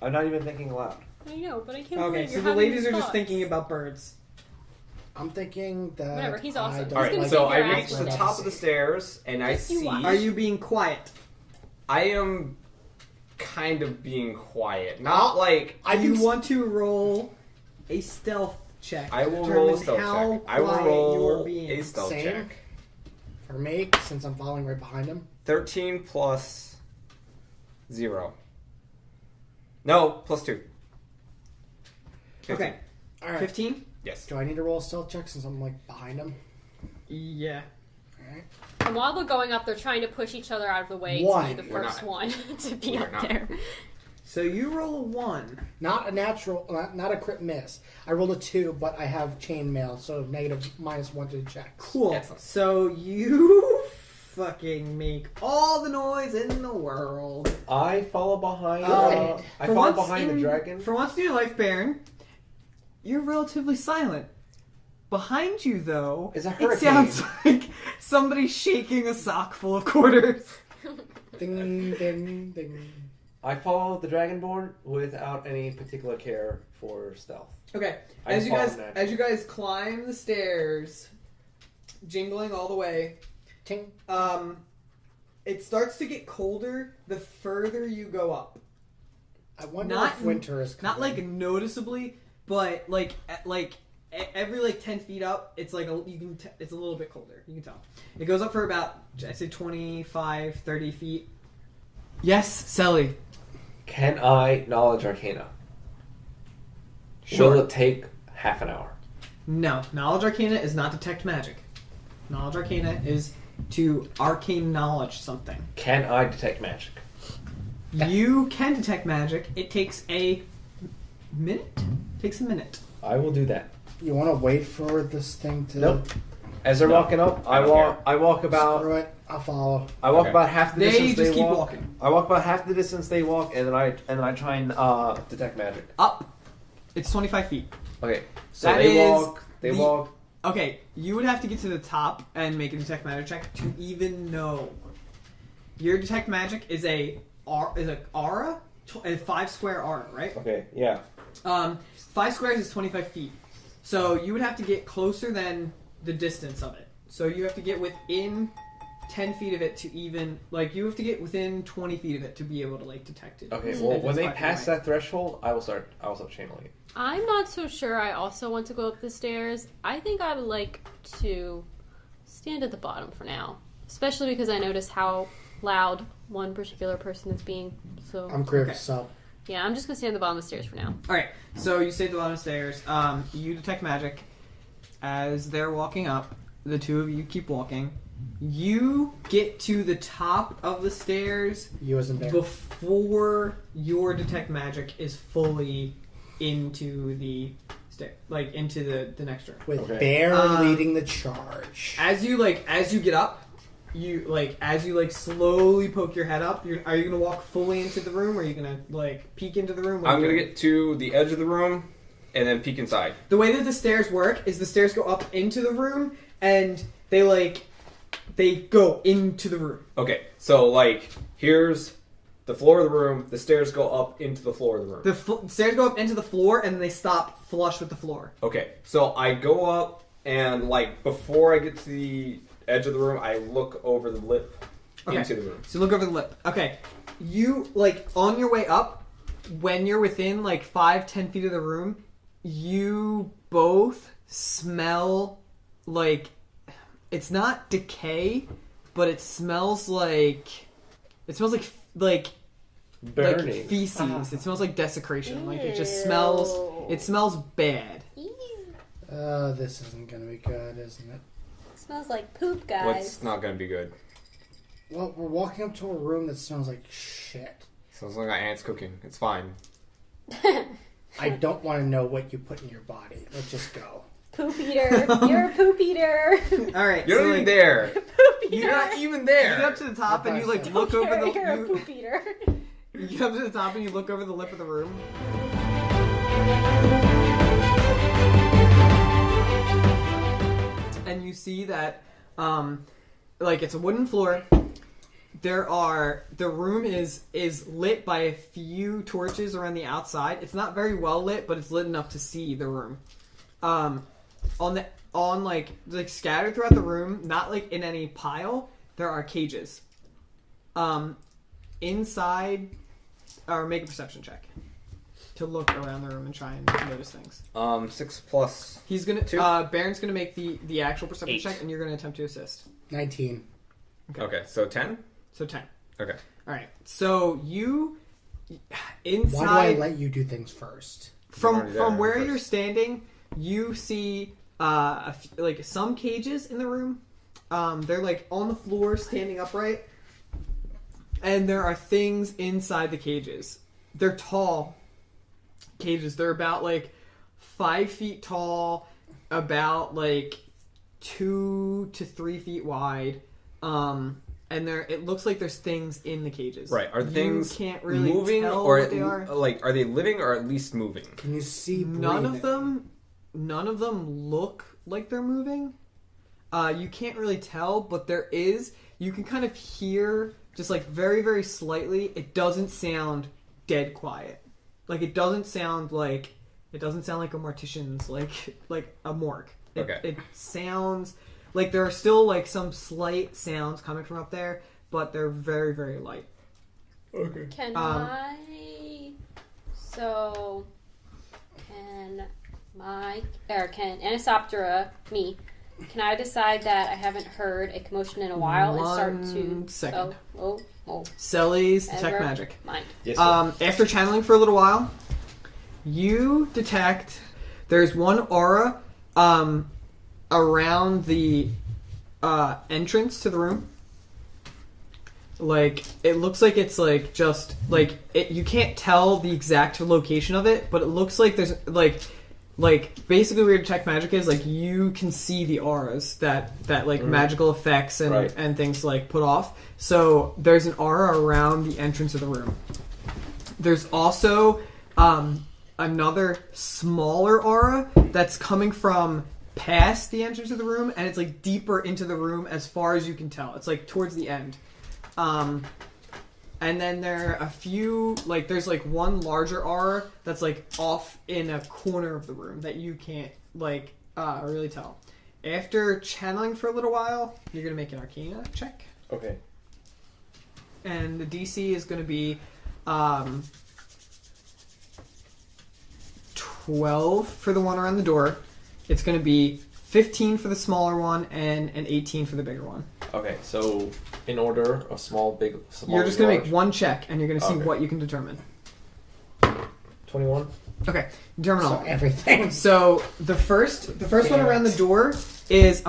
I'm not even thinking aloud. I know, but I can't Okay, believe so you're the having ladies these are just thoughts. thinking about birds. I'm thinking that. Whatever, he's awesome. I don't All right, gonna so save I your reach ass the for top of the stairs and I Just you see. watch. Are you being quiet? I am kind of being quiet, not like I Do you can want to roll a stealth check? I to will roll a determine stealth how check. I will quiet you are roll being. a stealth Same. check. for me since I'm following right behind him. 13 plus 0. No, plus 2. 15. Okay, All right. 15? Yes. Do I need to roll a stealth check since I'm like behind him? Yeah. All right. And while they're going up, they're trying to push each other out of the way One. to be the We're first not. one to be We're up not. there. So you roll a 1. Not a natural, not a crit miss. I rolled a 2, but I have chainmail, so negative -1 to checks. Cool. Excellent. So you fucking make all the noise in the world. I follow behind. Oh. I For follow once behind in- the dragon. For once in your life, Baron, you're relatively silent. Behind you, though, Is a it hurricane. sounds like somebody shaking a sock full of quarters. Ding, ding, ding. I follow the dragonborn without any particular care for stealth. Okay, I as you follow guys naturally. as you guys climb the stairs, jingling all the way, Ting. it starts to get colder the further you go up. I wonder Not- if winter is coming. Not like noticeably, but every 10 feet up, it's like it's a little bit colder. You can tell. It goes up for about, I say 25, 30 feet. Yes, Selly. Can I knowledge arcana? Sure. Will it take half an hour? No, knowledge arcana is not detect magic. Knowledge arcana is to arcane knowledge something. Can I detect magic? You can detect magic. It takes a minute. Takes a minute. I will do that. You want to wait for this thing to? Nope. As they're No, walking up, I I don't walk. I walk about. Screw it. I'll follow. I walk Okay. about half the They distance just they keep walk. walking. I walk about half the distance they walk, and then I try and detect magic. Up. It's 25 feet. Okay, so That they is walk. They the- walk. Okay, you would have to get to the top and make a detect magic check to even know. Your detect magic is a aura, a 5 square aura, right? Okay, yeah. 5 squares is 25 feet. So you would have to get closer than the distance of it. So you have to get within 10 feet of it to even, you have to get within 20 feet of it to be able to, detect it. Okay, If well, it's when they 5 feet pass away. that threshold, I will start channeling it. I'm not so sure I also want to go up the stairs. I think I would like to stand at the bottom for now. Especially because I notice how loud one particular person is being. So I'm Griff, Okay. so yeah, I'm just gonna stand at the bottom of the stairs for now. Alright, so you stay at the bottom of the stairs. You detect magic. As they're walking up, the two of you keep walking. You get to the top of the stairs you as in bear. before your detect magic is fully into the stair, into the next room. With Okay. Bear Um, leading the charge. As you get up, as you slowly poke your head up, are you gonna walk fully into the room, or are you gonna peek into the room? I'm going to get to the edge of the room and then peek inside. The way that the stairs work is the stairs go up into the room, and they go into the room. Okay, so here's the floor of the room. The stairs go up into the floor of the room. The stairs go up into the floor, and then they stop flush with the floor. Okay, so I go up and before I get to the edge of the room, I look over the lip Okay. into the room. So look over the lip. Okay, you on your way up, when you're within 5-10 feet of the room, you both smell it's not decay, but it smells like It smells like Burning. feces. It smells like desecration. Like it just smells. It smells bad. This isn't gonna be good, isn't it? Smells like poop, guys. What's not going to be good? Well, we're walking up to a room that smells like shit. Sounds like ants cooking. It's fine. I don't want to know what you put in your body. Let's just go. Poop eater. You're a poop eater. All right. You're not even there. Poop eater. You're not even You there. get up to the top and you like Don't look over the. You're a You, poop eater. you get up to the top and you look over the lip of the room. And you see that, like it's a wooden floor. The room is lit by a few torches around the outside. It's not very well lit, but it's lit enough to see the room. On like scattered throughout the room, not like in any pile, there are cages. Inside, or make a perception check to look around the room and try and notice things. 6 plus. He's gonna. 2. Baron's gonna make the actual perception 8. check, and you're gonna attempt to assist. 19. Okay, so 10? So 10. Okay. All right. So you inside. Why do I let you do things first? From where first. you're standing, you see like some cages in the room. They're like on the floor, standing upright, and there are things inside the cages. They're tall cages. They're about like 5 feet tall, about like 2 to 3 feet wide. And it looks like there's things in the cages. Right. Are the things can't really moving tell or what they are. like are they living or at least moving? Can you see None breathing? of them look like they're moving. You can't really tell, but there is. You can kind of hear just like very, very slightly. It doesn't sound dead quiet. Like it doesn't sound like a mortician's like a morgue. Okay. It sounds like there are still like some slight sounds coming from up there, but they're very, very light. Okay. Can can Anisoptera, can I decide that I haven't heard a commotion in a while and start to... 1 second. Oh. Selly's detect Ezra, magic. Mind. Yes, sir. After channeling for a little while, you detect there's one aura around the entrance to the room. Like it looks like it's like just like it, you can't tell the exact location of it, but it looks like there's like basically where detect magic is like you can see the auras that like magical effects and Right. and things like put off. So there's an aura around the entrance of the room. There's also another smaller aura that's coming from past the entrance of the room, and it's like deeper into the room as far as you can tell. It's like towards the end. And then there are a few, like there's like one larger aura that's like off in a corner of the room that you can't like really tell. After channeling for a little while, you're gonna make an Arcana check, Okay. and the DC is gonna be 12 for the one around the door. It's gonna be 15 for the smaller one and an 18 for the bigger one. Okay, so in order of small, You're just gonna large. make one check, and you're gonna see Okay. what you can determine. 21. Okay, determine So all. everything. So the first one around the door is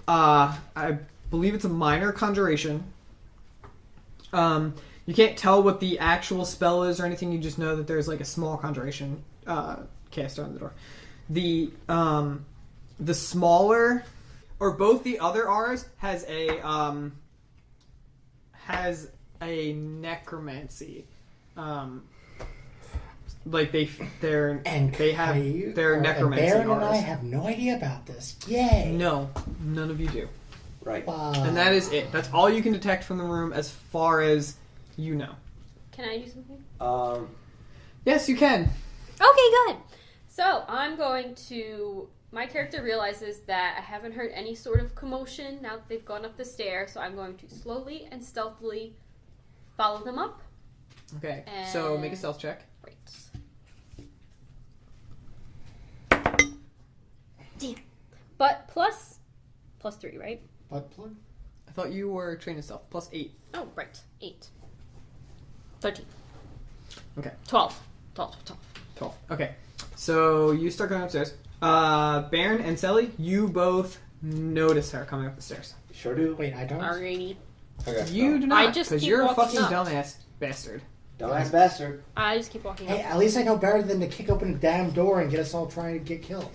I believe it's a minor conjuration. You can't tell what the actual spell is or anything. You just know that there's like a small conjuration cast around the door. The smaller, or both the other auras has a necromancy. Like they're necromancy Baron and I auras. have no idea about this. Yay! No, none of you do. Right. And that is it. That's all you can detect from the room as far as you know. Can I do something? Yes, you can. Okay, good. So I'm going to... My character realizes that I haven't heard any sort of commotion now that they've gone up the stair, so I'm going to slowly and stealthily follow them up. Okay, so make a stealth check. Right. Damn. But plus 3, right? Butt plug? I thought you were trained in stealth. Plus 8. Oh, right. 8. 13. Okay. 12. 12. Okay. So you start going upstairs. Baron and Selly, you both notice her coming up the stairs. Sure do. Wait, I don't. Alrighty. Okay. You do I not, just because keep you're a walking fucking up. dumbass bastard. Dumbass bastard. I just keep walking Hey, up. at least I know better than to kick open a damn door and get us all trying to get killed.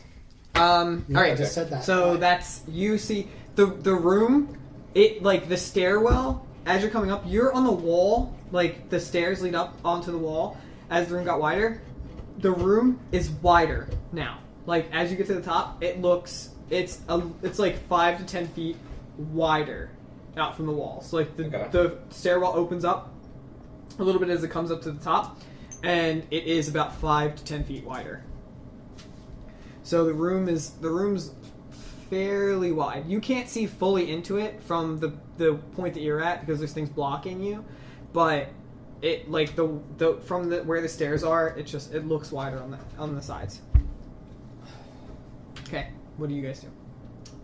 All right. I just said that. So that's you see the room. It like the stairwell as you're coming up. You're on the wall. Like the stairs lead up onto the wall. As the room got wider, the room is wider now. Like as you get to the top, it looks it's like 5 to 10 feet wider out from the wall. So like the stairwell opens up a little bit as it comes up to the top, and it is about 5 to 10 feet wider. So the room's fairly wide. You can't see fully into it from the point that you're at because there's things blocking you, but it like the from where the stairs are, it looks wider on the sides. Okay, what do you guys do?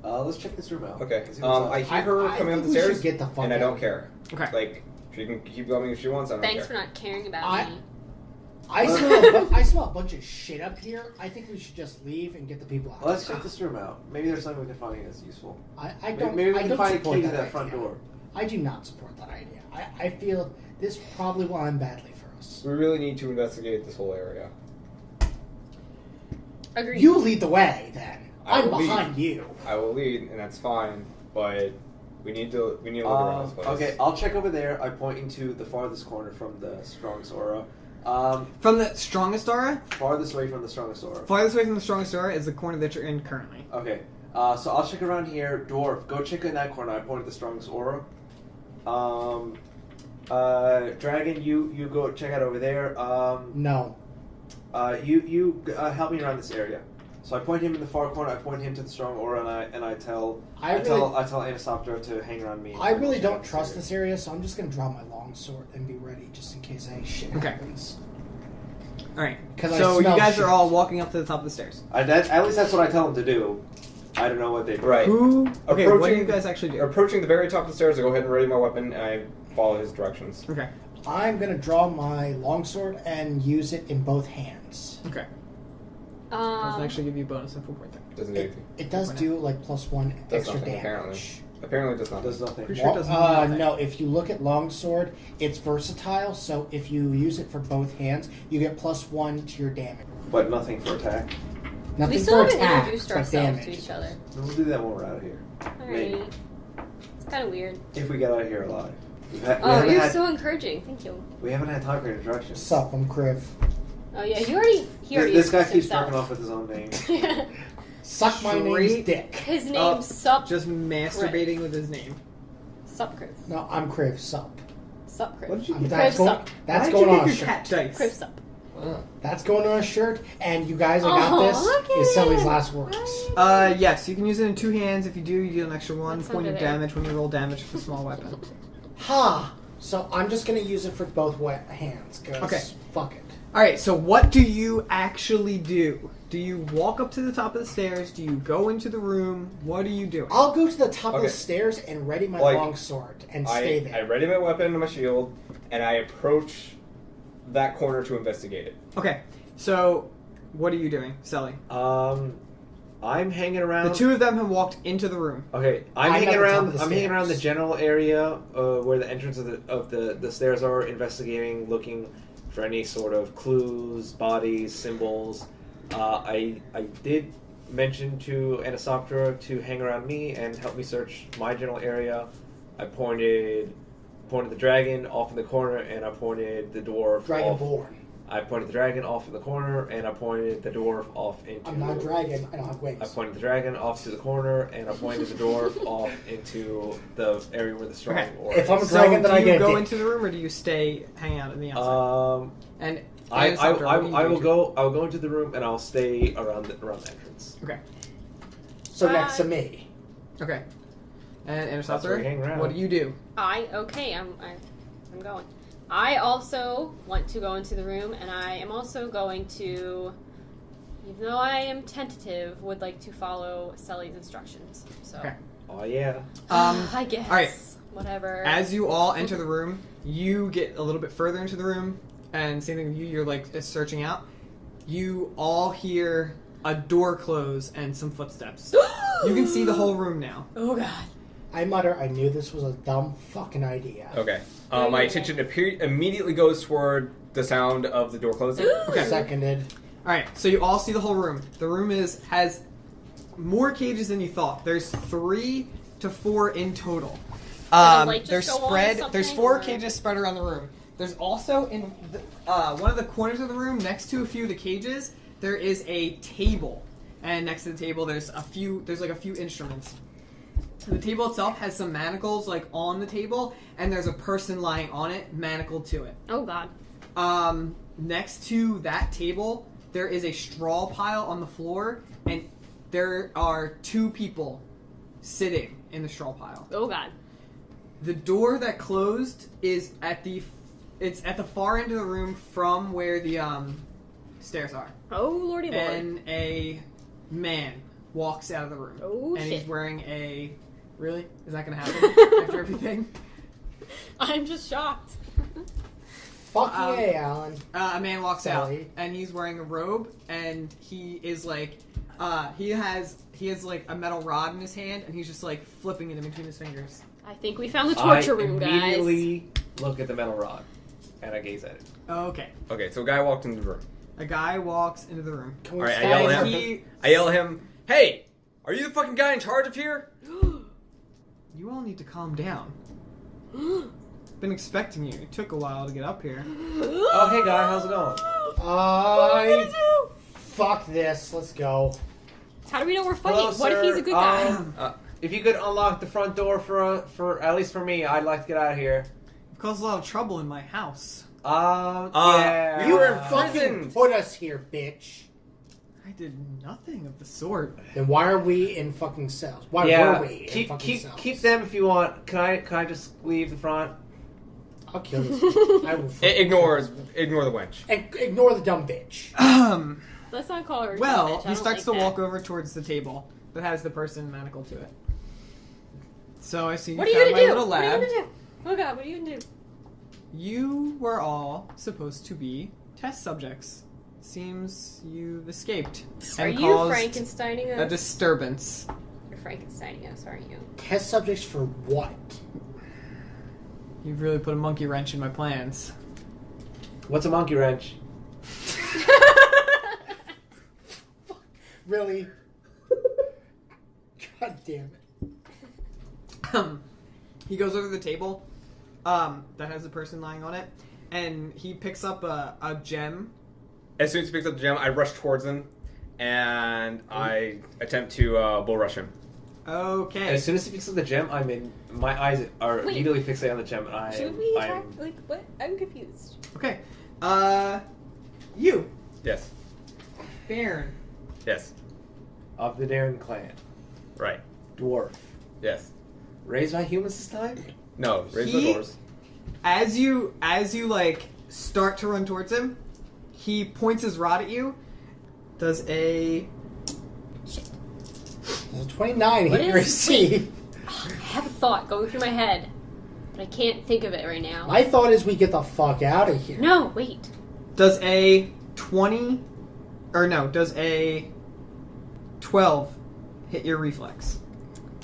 Let's check this room out. Okay. See what's up. I hear her I coming up think the we should stairs, get the fuck and I out don't of here. care. Okay. Like, she can keep going if she wants. I don't Thanks for care. not caring about I- me. I smell a bunch of shit up here. I think we should just leave and get the people out. Let's check this room out. Maybe there's something we can find that's useful. I don't. Maybe we I can don't find a support key to that that front idea. door. I do not support that idea. I feel this probably will end badly for us. We really need to investigate this whole area. Agreed. You lead the way, then. I I'm will lead. behind you. I will lead, and that's fine. But we need to look around this place. Okay, I'll check over there. I point into the farthest corner from the strongest aura. From the strongest aura, Farthest away from the strongest aura. farthest away from the strongest aura is the corner that you're in currently. Okay, so I'll check around here. Dwarf, go check in that corner. I point at the strongest aura. Dragon, you go check out over there. No. You help me around this area. So I point him in the far corner. I point him to the strong aura, and I tell I tell Anisoptera to hang around me. I really Check don't out this trust area. this area, so I'm just gonna draw my longsword and be ready just in case any shit Okay. happens. All right. 'Cause I So you smell guys shit. are all walking up to the top of the stairs. At least that's what I tell them to do. I don't know what they do. Right. Who? Okay. What do Approaching- you guys actually do? Approaching the very top of the stairs, I go ahead and ready my weapon, and I follow his directions. Okay. I'm gonna draw my longsword and use it in both hands. Okay. Doesn't Um, actually give you a bonus info point there. Doesn't do It, anything. it does do like +1 Does extra nothing, damage. Apparently, it does not. Does nothing. Pretty sure it does Well, nothing. no, if you look at longsword, it's versatile, so if you use it for both hands, you get +1 to your damage. But nothing for attack. Nothing we still for haven't attack, introduced but ourselves damage. to each other. We'll do that when we're out of here. Maybe. Alright. It's kind of weird. If we get out of here alive. We Oh, haven't you're had, so encouraging. Thank you. we haven't had time for introductions. Sup, I'm Kriv. Oh yeah, he already This guy introduced keeps himself. starting off with his own name. Suck my name's Straight dick. His name's Up. Sup. Just masturbating with his name. Sup Criv. No, I'm Kriv. Sup. Sup Criv. What did you I'm, get? that's Kriv going, sup. that's Why going did you on a get your shirt. cat dice? Criv Sup. That's going on a shirt, and you guys, I got Oh, this. look at Is Sully's it. last words. Yes, you can use it in 2 hands. If you do, you get an extra 1 What's point of under there? damage when you roll damage with a small weapon. Ha! So I'm just gonna use it for both hands, cause Okay. fuck it. Alright, so what do you actually do? Do you walk up to the top of the stairs? Do you go into the room? What are you doing? I'll go to the top of Okay. the stairs and ready my Like, longsword and stay I there. ready my weapon and my shield, and I approach that corner to investigate it. Okay, so what are you doing, Sally? I'm hanging around. The 2 of them have walked into the room. Okay, I'm I'm hanging at the top around. of the I'm hanging around the stairs. general area where the entrance of the stairs are, investigating, looking for any sort of clues, bodies, symbols. I did mention to Anisoptera to hang around me and help me search my general area. I pointed the dragon off in the corner, and I pointed the dwarf off. Dragonborn. I pointed the dragon off in the corner, and I pointed the dwarf off into. I'm not a dragon. I don't have wings. I pointed the dragon off to the corner, and I pointed the dwarf off into the area where the strong Okay. aura If I'm a is. dragon, so then I do you get a go dick. into the room or do you stay hang out on the outside? And I Anisoptera, what do you do? will go into the room, and I'll stay around the entrance. Okay. So next to me. Okay. And That's where we hang Anisoptera, around. what do you do? I'm going. I also want to go into the room, and I am also going to, even though I am tentative, would like to follow Sully's instructions. So, Okay. Oh yeah. I guess. All right. Whatever. As you all enter the room, you get a little bit further into the room, and same thing with you, you're like searching out. You all hear a door close and some footsteps. You can see the whole room now. Oh god. I mutter, I knew this was a dumb fucking idea. Okay. My attention immediately goes toward the sound of the door closing. Okay. Seconded. Alright, so you all see the whole room. The room has more cages than you thought. There's 3 to 4 in total. light just There's go on or spread. something, There's 4 or- cages spread around the room. There's also in one of the corners of the room, next to a few of the cages, there is a table, and next to the table, there's like a few instruments. The table itself has some manacles like on the table, and there's a person lying on it, manacled to it. Oh god. Next to that table, there is a straw pile on the floor, and there are 2 people sitting in the straw pile. Oh god. The door that closed is at the far end of the room from where the stairs are. Oh lordy lord. And a man walks out of the room. Oh, and shit. he's wearing a... Really? Is that going to happen after everything? I'm just shocked. Fucking A, Alan. A man walks Sally. out, and he's wearing a robe, and he is like... he has like a metal rod in his hand, and he's just like flipping it in between his fingers. I think we found the torture room, I guys. immediately look at the metal rod, and I gaze at it. Okay. Okay, so a guy walked into the room. A guy walks into the room. Can we Alright, I stop yell at him? him. I yell at him, "Hey! Are you the fucking guy in charge of here?" You all need to calm down. Been expecting you. It took a while to get up here. Oh, hey guy, how's it going? What are we gonna do? Fuck this. Let's go. How do we know we're fighting? Hello, What if he's a good guy? If you could unlock the front door for at least for me, I'd like to get out of here. You've caused a lot of trouble in my house. Yeah. you were in Fucking prison. put us here, bitch. I did nothing of the sort. Then why are we in fucking cells? Why Yeah, were we in fucking cells? keep them if you want. Can I just leave the front? I'll kill this bitch. I will fucking Ignore the wench. And ignore the dumb bitch. Let's not call her. a Well, bitch. I he don't starts like to that. walk over towards the table that has the person manacled to it. So I see you What are you found gonna my do? little What are you lab. gonna do? Oh god, what are you gonna do? You were all supposed to be test subjects. Seems you've escaped Are and you caused Frankensteining a us? disturbance. You're Frankensteining us, aren't you? Test subjects for what? You've really put a monkey wrench in my plans. What's a monkey wrench? Really? God damn it. He goes over to the table that has the person lying on it, and he picks up a gem. As soon as he picks up the gem, I rush towards him, and I attempt to bull rush him. Okay. As soon as he picks up the gem, my eyes are Wait. immediately fixated on the gem, and Should we try? I'm Like, what? I'm confused. Okay. You, Yes. Baron. Yes. of the Darren clan. Right. Dwarf. Yes. Raised by humans this time? No. Raise the He- doors. As you like start to run towards him, he points his rod at you. Does a There's a 29 What hit your is- AC. I have a thought going through my head, but I can't think of it right now. My thought is we get the fuck out of here. No, wait. does a 20 or no, does a 12 hit your reflex?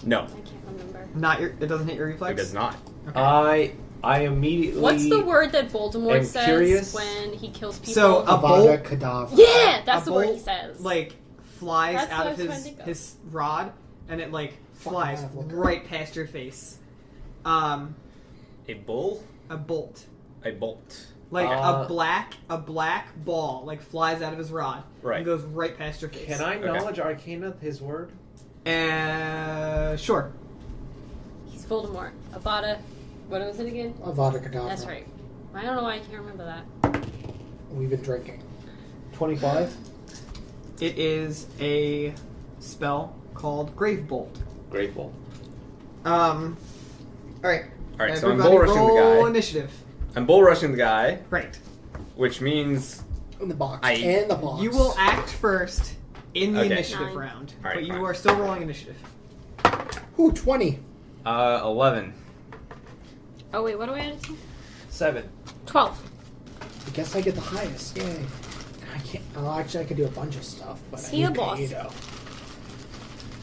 No. I can't remember. Not your it doesn't hit your reflex? It does not. Okay. I immediately. What's the word that Voldemort am says curious. when he kills people? So, a Avada bolt Kedavra. yeah, that's a the word he bolt, says. like flies That's out what of I was trying to think of. his rod, and it like flies Fucking hell, look. right past your face. A bull? A bolt, A bolt. like Uh, a black ball, like flies out of his rod, Right. and goes right past your face. Can I Okay. knowledge arcana his word? Sure. He's Voldemort. Avada. What was it again? Avada Kedavra. That's right. I don't know why I can't remember that. We've been drinking. 25? It is a spell called Grave Bolt. Grateful. All right. All right, so I'm Everybody bull rushing the roll guy. initiative. I'm bull rushing the guy, Right. which means In the box. I- In the box. You will act first in the Okay. initiative 9. round, All right, but you fine. are still rolling initiative. Ooh, 20. 11. Oh wait, what do I add it to? 7. 12. I guess I get the highest. Yay. I can't. Oh, actually, I could do a bunch of stuff, but Is I he a need boss? Kaido.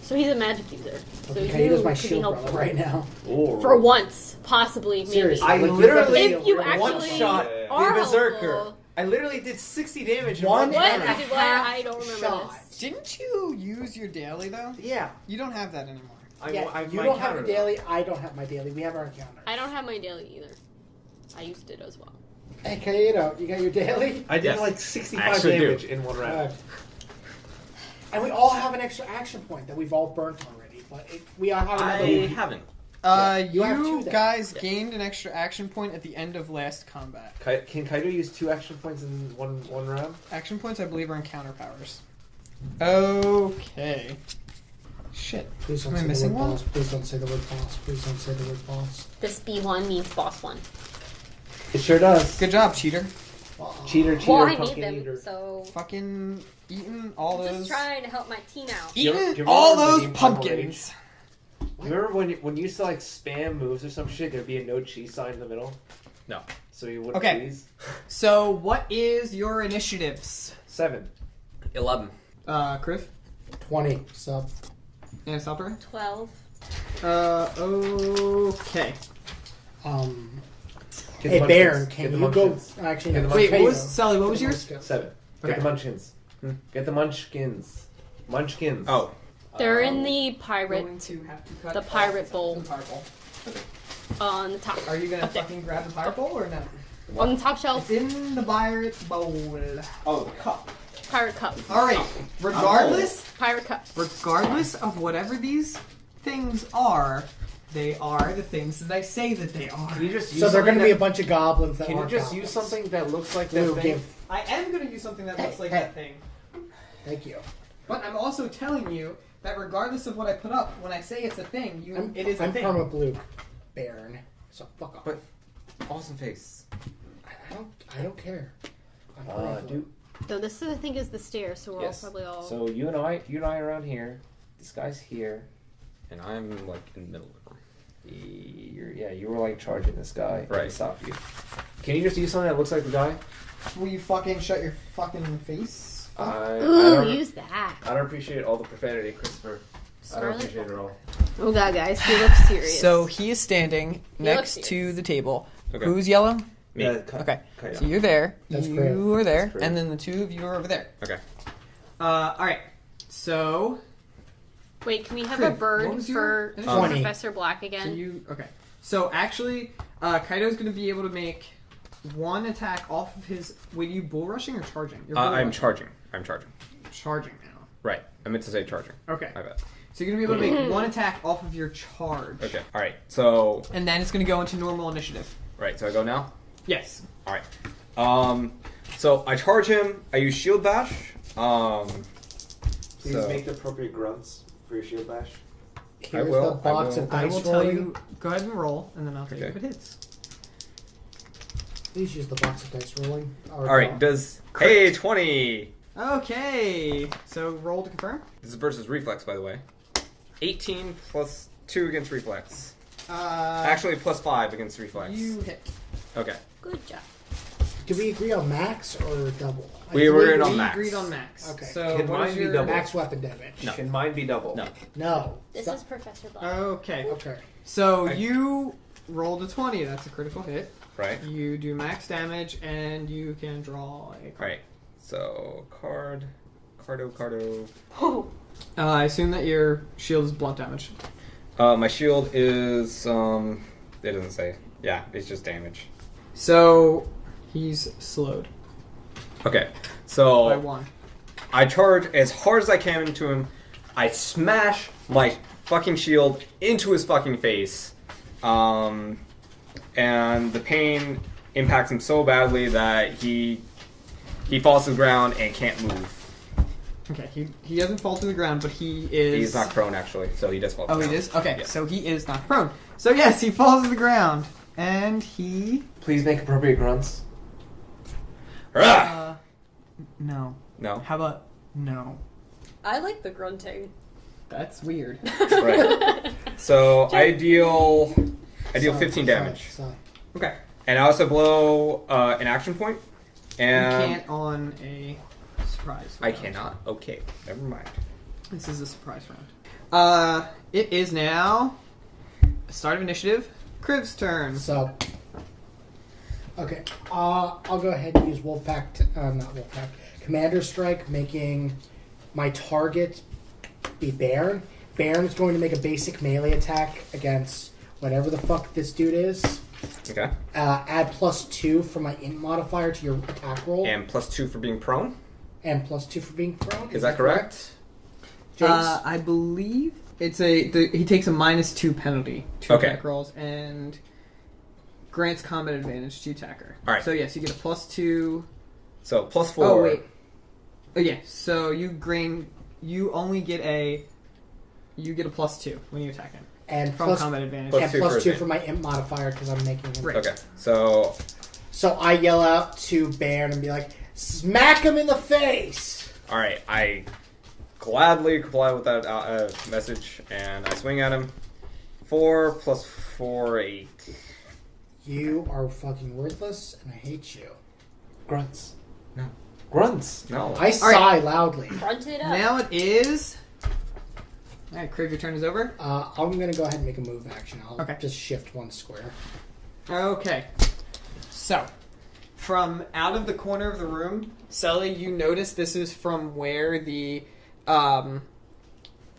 So he's a magic user. So Okay, you Kaido's my could be shield helpful. brother right now. Ooh. For once, possibly, maybe. Seriously. I Like, you've literally- got the If shield, you really. actually one-shot are the Berserker. helpful. I literally did 60 damage in One one What? and a turn. You did what? half I don't remember shot. this. Didn't you use your daily though? Yeah. You don't have that anymore. I'm You don't have a daily. I don't have my daily. We have our encounter. I don't have my daily either. I used it as well. Hey, Kaido, you got your daily? I did Yes. like I 65 actually do. damage in one round. And we all have an extra action point that we've all burnt already. But we all have another I one. haven't. You have two You then. guys gained an extra action point at the end of last combat. Can Kaido use 2 action points in one round? Action points, I believe, are encounter powers. Okay. Shit. Please don't Am I say missing the word one? boss. Please don't say the word boss. Please don't say the word boss. This B1 means boss 1. It sure does. Good job, cheater. Cheater, Well, I pumpkin need them, eater. so Fucking eating all just those. trying to help my team out. Do you Eating remember all the those game Primal pumpkins. You remember when you used to like spam moves or some shit, there'd be a no cheese sign in the middle? No. So you wouldn't Okay. cheese? So, what is your initiatives? 7. 11. Kriv 20 sub. and Supper? 12. Okay. Get Hey, the Baron, munchkins. can Get the you go? munchkins. Actually, Get no, the Wait, what Kaido. was Sally? What was Get the yours? munchkins. 7. Okay. Get the munchkins. Get the munchkins. Munchkins. Oh. They're in the pirate Going to have to cut the off pirate bowl. the pirate bowl. on the top. Are you gonna Up there. fucking grab the pirate bowl or no? On the top It's shelf, in the pirate bowl. Oh, the cup. pirate cup. All right. Regardless Pirate cup. of whatever these things are, they are the things that I say that they are. Can you just use So they're going to something be a bunch of goblins. That Can you aren't just use goblins. something that looks like Blue, that thing? give. I am gonna use something that looks like Hey. that thing. Thank you. But I'm also telling you that regardless of what I put up, when I say it's a thing, it is a I'm thing. perma blue, Baron. So fuck off. But- Awesome face. I don't care. I'm perma blue. Dude. So this I think is the stairs. So we're Yes. all probably all. So you and I are around here. This guy's here. And I'm like in the middle of them. You were like charging this guy. Right. He stopped you. Can you just use something that looks like the guy? Will you fucking shut your fucking face? I Ooh, don't. use that. I don't appreciate all the profanity, Christopher. I don't Scarlet. appreciate it at all. Oh god, guys, he looks serious. So he is standing He next looks to serious. the table. Okay. Who's yellow? Me. Yeah, Okay. Kaido. So you're there. That's you great. are there, That's great. and then the two of you are over there. Okay. All right. So wait, can we have Crib, a bird what was for your- 20. Professor Black again? can you? Okay. So actually, Kaido's going to be able to make one attack off of his. Wait, are you bull rushing or charging? You're bull I'm rushing. charging. I'm charging. Charging now. Right. I meant to say charging. Okay. My bad. So you're going to be able to make one attack off of your charge. Okay. All right. So And then it's going to go into normal initiative. right. So I go now. Yes. All right. So I charge him. I use shield bash. Please So- make the appropriate grunts for your shield bash. Here's will, the box I will. of I dice will tell rolling. you. Go ahead and roll, and then I'll tell you Okay. if it hits. Please use the box of dice rolling. Or All right. Does 20? Okay. So roll to confirm. This is versus reflex, by the way. 18 plus 2 against reflex. Actually, plus 5 against reflex. You hit. Okay. Good job. Did we agree on max or double? We were in We on max. agreed on max. Okay. So Can what mine is be your double? Max weapon damage. No. Can mine be double? No. No. This Stop. is Professor Black. Okay. Okay. So I- you rolled a 20. That's a critical hit. Right. You do max damage, and you can draw a card. Right. So cardo. Oh, I assume that your shield is blunt damage. My shield is it doesn't say. Yeah, it's just damage. So he's slowed Okay. by So 1. I charge as hard as I can into him. I smash my fucking shield into his fucking face. And the pain impacts him so badly that he falls to the ground and can't move. Okay, he doesn't fall to the ground, but he is. He's knocked prone actually, so he does fall to Oh, the he ground. is? Okay, Yeah. so he is knocked prone. So yes, he falls to the ground. And he. Please make appropriate grunts. Hurrah! No. No. How about no? I like the grunting. That's weird. Right. So I deal I deal 15 damage. Okay. And I also blow an action point. You And can't on a surprise I round. cannot. Okay, never mind. This is a surprise round. It is now start of initiative. Kriv's turn. So, okay, I'll go ahead and use Wolfpack, not Wolfpack, Commander Strike, making my target be Baron. Baron is going to make a basic melee attack against whatever the fuck this dude is. Okay. Add +2 for my int modifier to your attack roll. And +2 for being prone. And +2 for being prone. Is that correct? James? I believe it's he takes a -2 penalty to Okay. attack rolls and grants combat advantage to attacker. All right. So yes, you get a +2. So +4. Oh wait. Oh yeah. So you only get a +2 when you attack him and from plus, combat advantage. Plus and two for +2 his for my int modifier because I'm making him. Right. Okay. So So I yell out to Baron and be like, "Smack him in the face!" all right, I gladly comply with that message, and I swing at him. 4 + 4, 8. You are fucking worthless, and I hate you. Grunts. No. Grunts. No. I sigh loudly. Front it up. Now it is. All right, Kriv, your turn is over. I'm gonna go ahead and make a move action. I'll Okay. just shift one square. Okay. So, from out of the corner of the room, Sully, you notice this is from where the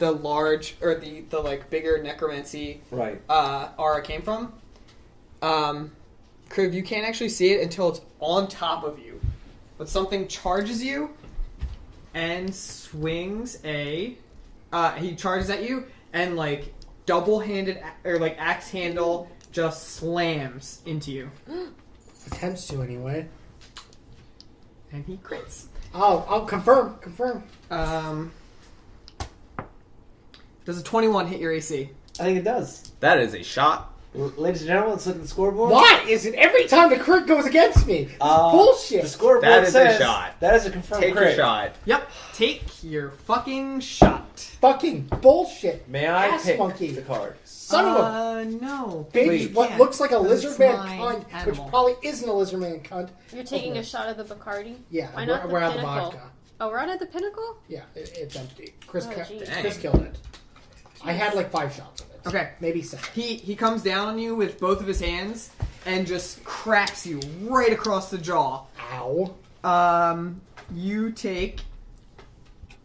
large or the like bigger necromancy Right. aura came from. Kriv, you can't actually see it until it's on top of you, but something charges you and swings a. He charges at you and like double-handed or like axe handle just slams into you. Attempts to anyway. And he crits. Oh, I'll confirm. Does a 21 hit your AC? I think it does. That is a shot. Ladies and gentlemen, let's look at the scoreboard. Why is it every time the crit goes against me? It's bullshit. The scoreboard That is a says shot. that is a confirmed Take crit. your shot. Yep. Take your fucking shot. Fucking bullshit. May I Ass pick monkey. the card? Son of a No. bitch. please. What can't, looks like a 'cause lizard it's man my cunt, animal. which probably isn't a lizard man cunt. You're taking Okay. a shot of the Bacardi? Yeah, Why not the we're out of pinnacle? vodka. Oh, we're out at the pinnacle? Yeah, it's empty. Chris, Oh, jeez. Chris killed it. I had like 5 shots of it. Okay. Maybe 7. He comes down on you with both of his hands and just cracks you right across the jaw. Ow. You take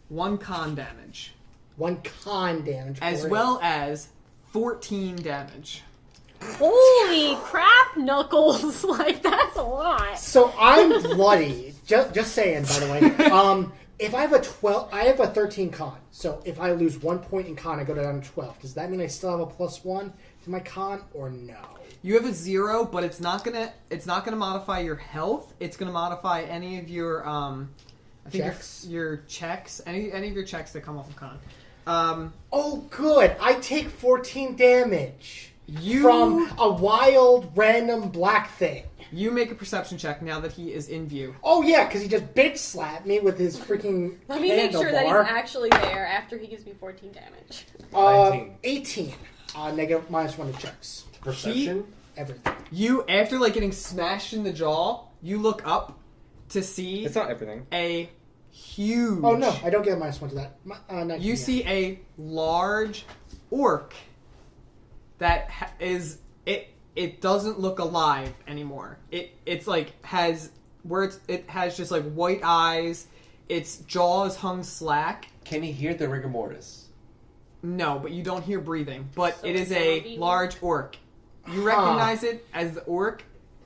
1 con damage, 1 con damage. as Great. well as 14 damage. Holy crap, Knuckles! Like, that's a lot. So I'm bloody. Just saying, by the way. If I have a 12, I have a 13 con. So if I lose 1 point in con, I go down to 12. Does that mean I still have a +1 to my con, or no? You have a 0, but it's not gonna modify your health. It's gonna modify any of your I think Checks? your checks, any of your checks that come off of con. Oh, good. I take 14 damage You from a wild, random black thing. You make a perception check now that he is in view. Oh yeah, because he just bitch slapped me with his freaking Let me make sure that he's handlebar. actually there after he gives me 14 damage. 19. 18. Negative -1 to checks. Perception. Everything. You, after like getting smashed in the jaw, you look up to see It's not everything. a huge. Oh no, I don't get a -1 to that. 19, You yeah. see a large orc that is it. It doesn't look alive anymore. It's like it has just like white eyes. Its jaw is hung slack. Can he hear the rigor mortis? No, but you don't hear breathing. But So it is it's a zombie? large orc. You Huh. recognize it as the orc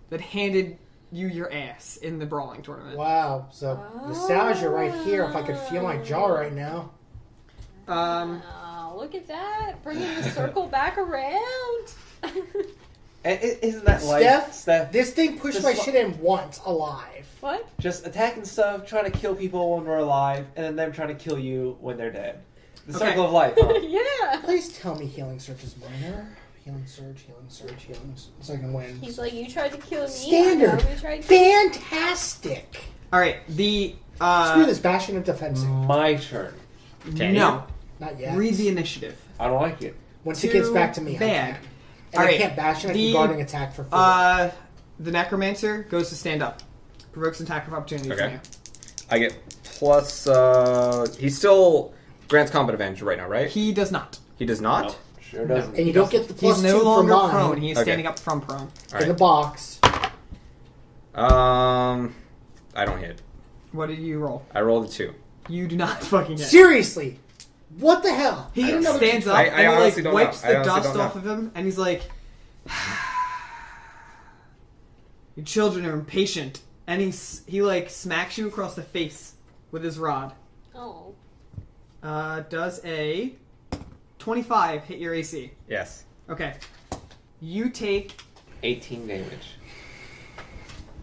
that handed you your ass in the brawling tournament. Wow, so nostalgia right here. If I could feel my jaw right now. Oh, look at that. Bringing the circle back around. Isn't that like Steph, this thing pushed just my lo- shit in once alive. What? just attacking stuff, trying to kill people when we're alive, and then them trying to kill you when they're dead. The Okay. circle of life. Huh? Yeah. Please tell me healing surge is minor. Healing surge, so I can win. He's like, you tried to kill me. Standard. now we tried to kill you." Fantastic. All right, the Screw this bashing and defending. My turn. Can no. Not yet. Read the initiative. I don't like it. Once it gets back to me, bad. I can. And I can't bash it. I can guarding attack for 4. The Necromancer goes to stand up. Provokes an attack of opportunity from you. I get plus... he still grants combat advantage right now, right? He does not. He does not? No, sure doesn't. And you don't get the plus He's no 2 longer for mine prone. He is standing up from prone. in the box. I don't hit. What did you roll? I rolled a 2. You do not fucking hit. Seriously, what the hell? He I stands up I and he honestly don't wipes know. I the honestly dust don't off know. of him, and he's like, "Your children are impatient," and he smacks you across the face with his rod. Oh. Does a 25 hit your AC? Yes. Okay. You take 18 damage.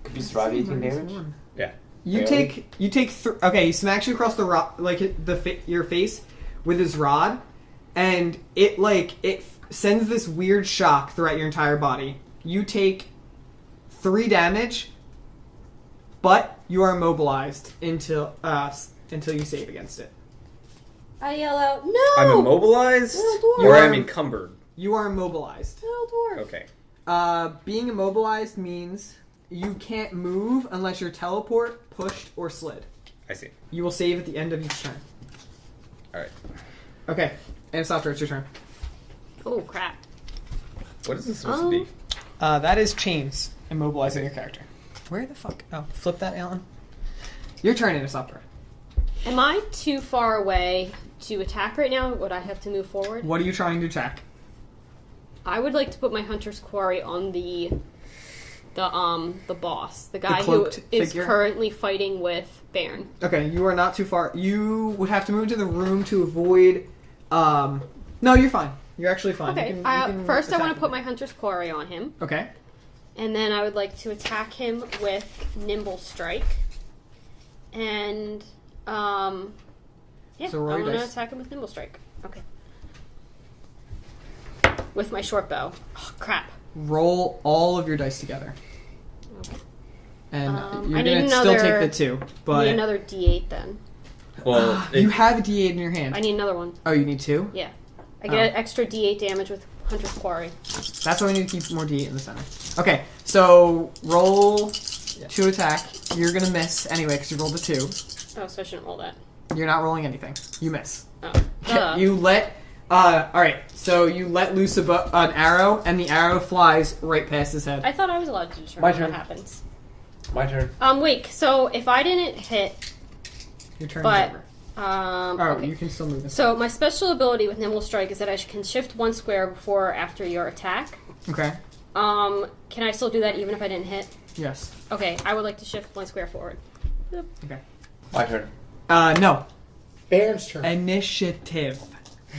Could you survive 18 damage? Yeah. You Barely? take okay. He smacks you across the your face with his rod, and it sends this weird shock throughout your entire body. You take 3 damage, but you are immobilized until you save against it. I yell out, no! I'm immobilized? Little dwarf. Or I'm encumbered? You are immobilized. Little dwarf. Okay. Being immobilized means you can't move unless you're teleport, pushed, or slid. I see. You will save at the end of each turn. Alright. Okay. Anastasia, it's your turn. Oh, crap. What is this supposed to be? That is chains immobilizing your character. Where the fuck? Oh, flip that, Alan. Your turn, Anastasia. Am I too far away to attack right now? Would I have to move forward? What are you trying to attack? I would like to put my Hunter's Quarry on the boss. The guy who cloaked is figure? currently fighting with Baron. Okay, you are not too far. You would have to move into the room to avoid... No, you're fine. You're actually fine. Okay, You can first I want attack to put him. my Hunter's Quarry on him. Okay. And then I would like to attack him with Nimble Strike. And, yeah, So roll I your want to dice. attack him with Nimble Strike. Okay. With my short bow. Oh, crap. Roll all of your dice together. Okay. And I you're need going to still another- take the 2. I But need another D8 then. Well, you have a D8 in your hand. I need another one. Oh, you need 2? Yeah. I get an extra D8 damage with Hunter's Quarry. That's why we need to keep more D8 in the center. Okay, so roll to attack. You're going to miss anyway because you rolled a 2. Oh, so I shouldn't roll that. You're not rolling anything. You miss. Oh. Duh. You let... Alright, so you let loose an arrow, and the arrow flies right past his head. I thought I was allowed to determine My what turn. happens. My turn. Wait, so if I didn't hit, Your turn but, is over. okay. You can still move this. So my special ability with Nimble Strike is that I can shift 1 square before or after your attack. Okay. Can I still do that even if I didn't hit? Yes. Okay, I would like to shift 1 square forward. Okay. My turn. No. Baron's turn. Initiative.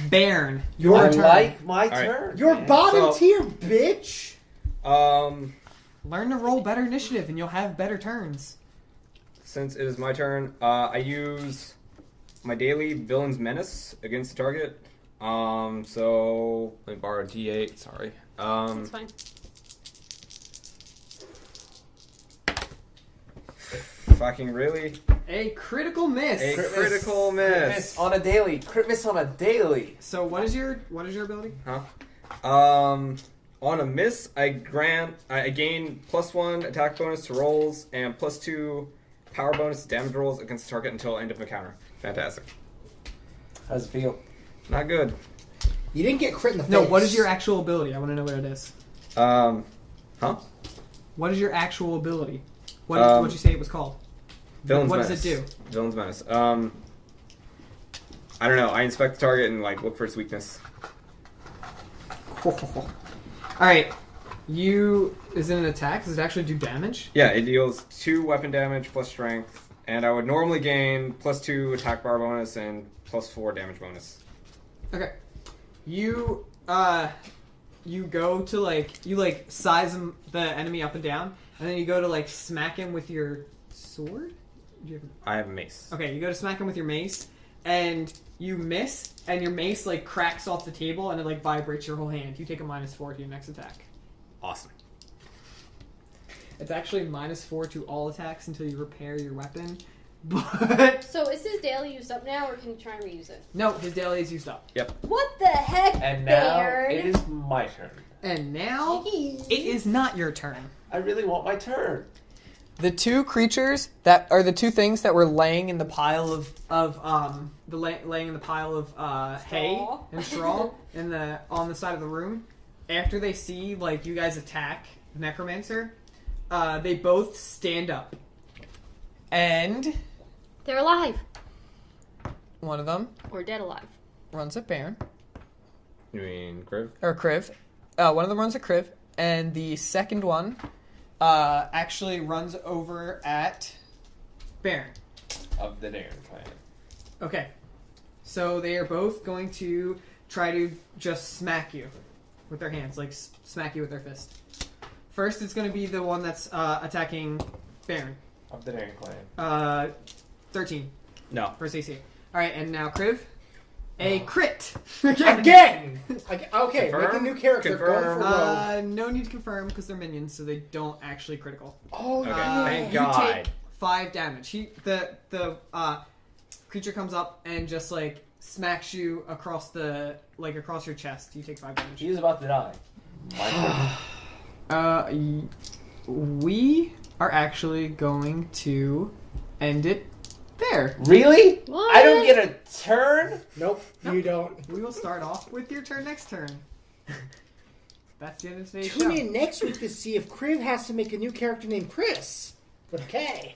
Baron, I your turn. like my right. turn. You're man. bottom So- tier, bitch. Learn to roll better initiative, and you'll have better turns. Since it is my turn, I use my daily Villain's Menace against the target. So let me borrow a D8. Sorry. That's fine. Fucking really? A critical miss. A Crit critical Crit miss. on a daily. Crit miss on a daily. So what is your ability? Huh? On a miss, I gain +1 attack bonus to rolls and +2 power bonus to damage rolls against the target until end of encounter. Fantastic. How does it feel? Not good. You didn't get crit in the face. No, what is your actual ability? I want to know what it is. Huh? What is your actual ability? What did you say it was called? Villain's What Menace. does it do? Villain's Menace. I don't know. I inspect the target and look for its weakness. All right. Is it an attack? Does it actually do damage? Yeah, it deals 2 weapon damage plus strength, and I would normally gain +2 attack bar bonus and +4 damage bonus. Okay. You go to you size the enemy up and down, and then you go to smack him with your sword. Do you have I have a mace. Okay, you go to smack him with your mace, and you miss, and your mace cracks off the table, and it vibrates your whole hand. You take a -4 to your next attack. Awesome. It's actually -4 to all attacks until you repair your weapon. But So is his daily used up now, or can you try and reuse it? no, his daily is used up. What the heck, And now Baron? it is my turn. And now it is not your turn. I really want my turn. The two creatures that are the two things that were laying in the pile laying in the pile of hay Straw. and straw on the side of the room. After they see like you guys attack the necromancer, they both stand up, and They're alive. one of them Or dead alive. runs at Baron You mean Griv? or Kriv. One of them runs at Kriv, and the second one actually runs over at Baron. Of the Darren clan. Okay, so they are both going to try to just smack you with their hands, like smack you with their fist. First, it's going to be the one that's attacking Baron. Of the Darren clan. 13 No. for CC. All right, and now Kriv, a crit Again! Okay, Confirm? make a new character. Confirm. Going for rogue. No need to confirm because they're minions, so they don't actually critical. Oh, Okay, yeah. thank You God. take 5 damage. The creature comes up and just like smacks you across across your chest. You take 5 damage. He's about to die. My turn. We are actually going to end it there. Really? What? I don't get a turn? Nope, you don't. We will start off with your turn next turn. That's the end of today's Tune show. in next week to see if Kriv has to make a new character named Chris. With a K.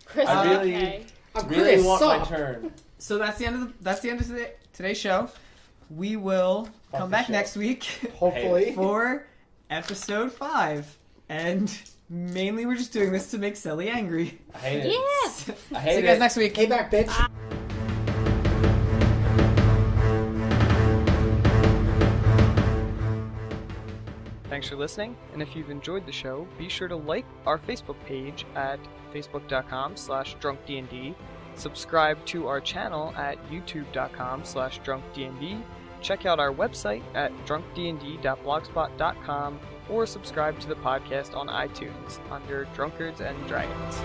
Chris, I really- okay. I'm Really Chris. want my Sup? turn. So that's the end of today's show. We will come the back show. next week Hopefully. for episode 5. And mainly we're just doing this to make Selly angry. I hate it. Yeah. I See hate you guys it. next week. Hey back, bitch. Thanks for listening, and if you've enjoyed the show, be sure to like our Facebook page at facebook.com/drunkdnd, subscribe to our channel at youtube.com/drunkdnd, check out our website at drunkdnd.blogspot.com, or subscribe to the podcast on iTunes under Drunkards and Dragons.